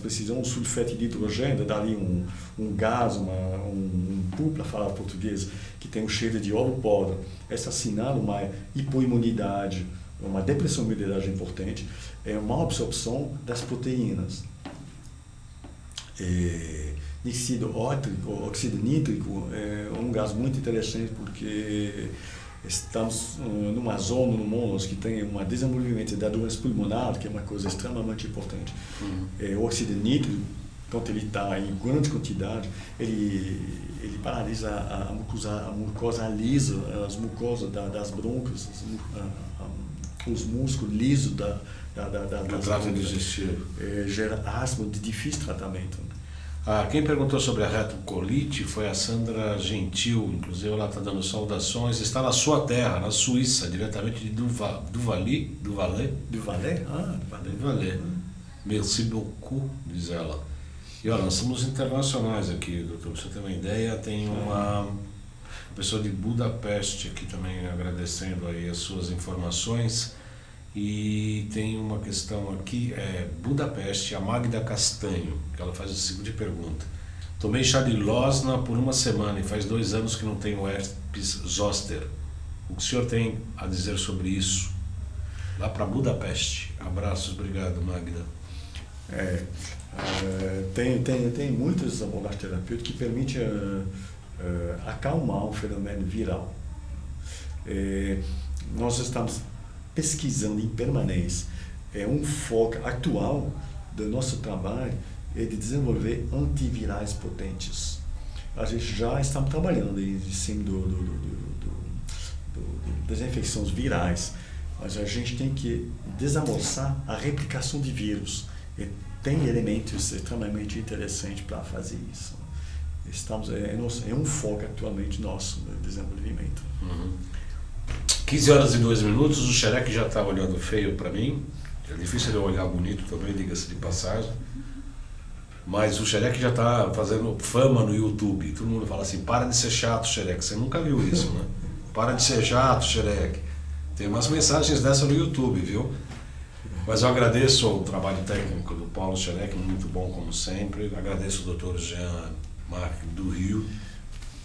precisão. O sulfeto de hidrogênio dá ali um gás, um pulpo, para falar português, que tem um cheiro de ovo podre. Esse assinala uma hipoimunidade, uma depressão de imunidade importante, é uma absorção das proteínas. Oxídio nítrico é um gás muito interessante, porque estamos numa zona no mundo que tem um desenvolvimento da doença pulmonar, que é uma coisa extremamente importante. O oxídio nítrico, quando ele está em grande quantidade, ele paralisa a mucosa lisa, as mucosas das broncas, os músculos lisos do trato digestivo. Gera asma de difícil tratamento. Quem perguntou sobre a retocolite foi a Sandra Gentil, inclusive ela está dando saudações, está na sua terra, na Suíça, diretamente de Duvalais. Duvalais? Merci beaucoup, diz ela. E olha, nós somos internacionais aqui, doutor. Pra você ter uma ideia, tem uma pessoa de Budapeste aqui também agradecendo aí as suas informações. E tem uma questão aqui, Budapeste, a Magda Castanho, que ela faz a seguinte pergunta. Tomei chá de Losna por uma semana e faz 2 anos que não tenho herpes zoster. O que o senhor tem a dizer sobre isso? Lá para Budapeste. Abraços, obrigado, Magda. Tem muitas abordagens terapêuticas que permitem acalmar o fenômeno viral. Nós estamos pesquisando em permanência. Um foco atual do nosso trabalho é de desenvolver antivirais potentes. A gente já está trabalhando em cima das infecções virais, mas a gente tem que desamoçar a replicação de vírus. E tem elementos extremamente interessantes para fazer isso. É um foco atualmente nosso no desenvolvimento. 15 horas e 2 minutos, o Xerec já está olhando feio para mim. É difícil ele olhar bonito também, diga-se de passagem. Mas o Xerec já está fazendo fama no YouTube. Todo mundo fala assim, para de ser chato, Xerec. Você nunca viu isso, né? Para de ser chato, Xerec. Tem umas mensagens dessa no YouTube, viu? Mas eu agradeço o trabalho técnico do Paulo Xerec, muito bom como sempre. Agradeço o Dr. Jean Marc do Rio.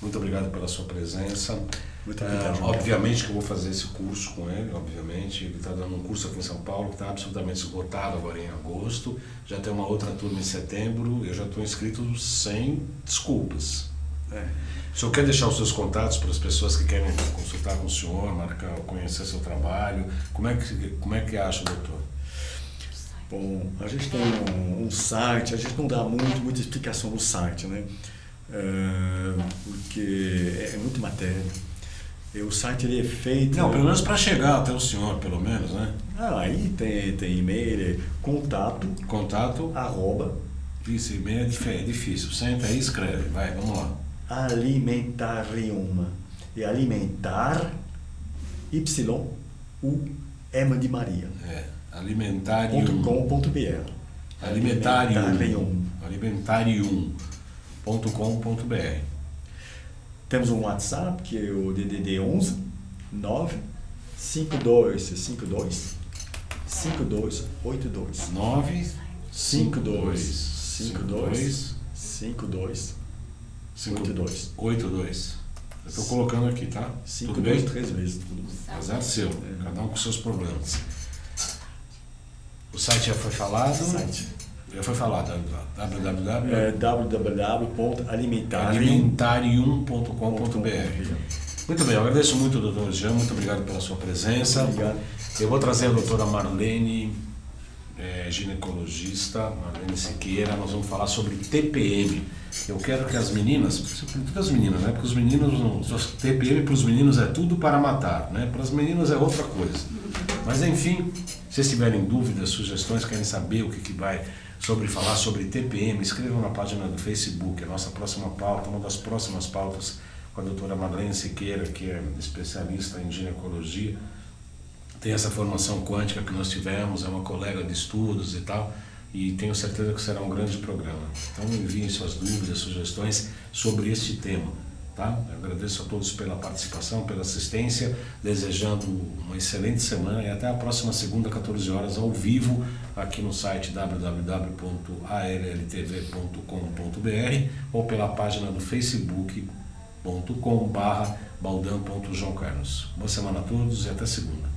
Muito obrigado pela sua presença. Muito obrigado. Obviamente que eu vou fazer esse curso com ele, obviamente. Ele está dando um curso aqui em São Paulo que está absolutamente esgotado agora em agosto. Já tem uma outra turma em setembro. Eu já estou inscrito sem desculpas. O senhor quer deixar os seus contatos para as pessoas que querem consultar com o senhor, marcar, conhecer seu trabalho? Como é que acha, doutor? Bom, a gente tem um site, a gente não dá muita explicação no site, né? Porque é muita matéria. E o site ele é feito... Não, pelo menos para chegar até o senhor, pelo menos, né? Aí tem e-mail, contato... Isso, e-mail é difícil. Senta aí e escreve. Vai, vamos lá. Alimentarium. E alimentar, Y-U-M de Maria. Alimentarium.com.br. Alimentarium.com.br. Temos um WhatsApp, que é o DDD 11 9 5252 5282. 9 52 82. Eu estou colocando aqui, tá? 52 3 vezes. Azar seu, cada um com seus problemas. O site já foi falado? Já foi falado, www.alimentarium.com.br. Muito bem, eu agradeço muito, doutor Jean, muito obrigado pela sua presença. Obrigado. Eu vou trazer a doutora Marlene, ginecologista, Marlene Siqueira. Nós vamos falar sobre TPM. Eu quero que as meninas, sobretudo as meninas, né? Porque os meninos, TPM para os meninos é tudo para matar, né? Para as meninas é outra coisa. Mas enfim, se vocês tiverem dúvidas, sugestões, querem saber o que vai sobre falar sobre TPM, escrevam na página do Facebook. A nossa próxima pauta, uma das próximas pautas com a doutora Marlene Siqueira, que é especialista em ginecologia, tem essa formação quântica que nós tivemos, é uma colega de estudos e tal, e tenho certeza que será um grande programa. Então enviem suas dúvidas, sugestões sobre este tema. Tá? Eu agradeço a todos pela participação, pela assistência, desejando uma excelente semana e até a próxima segunda, 14 horas, ao vivo, aqui no site www.alltv.com.br ou pela página do facebook.com/baldam.joãocarlos. Boa semana a todos e até segunda.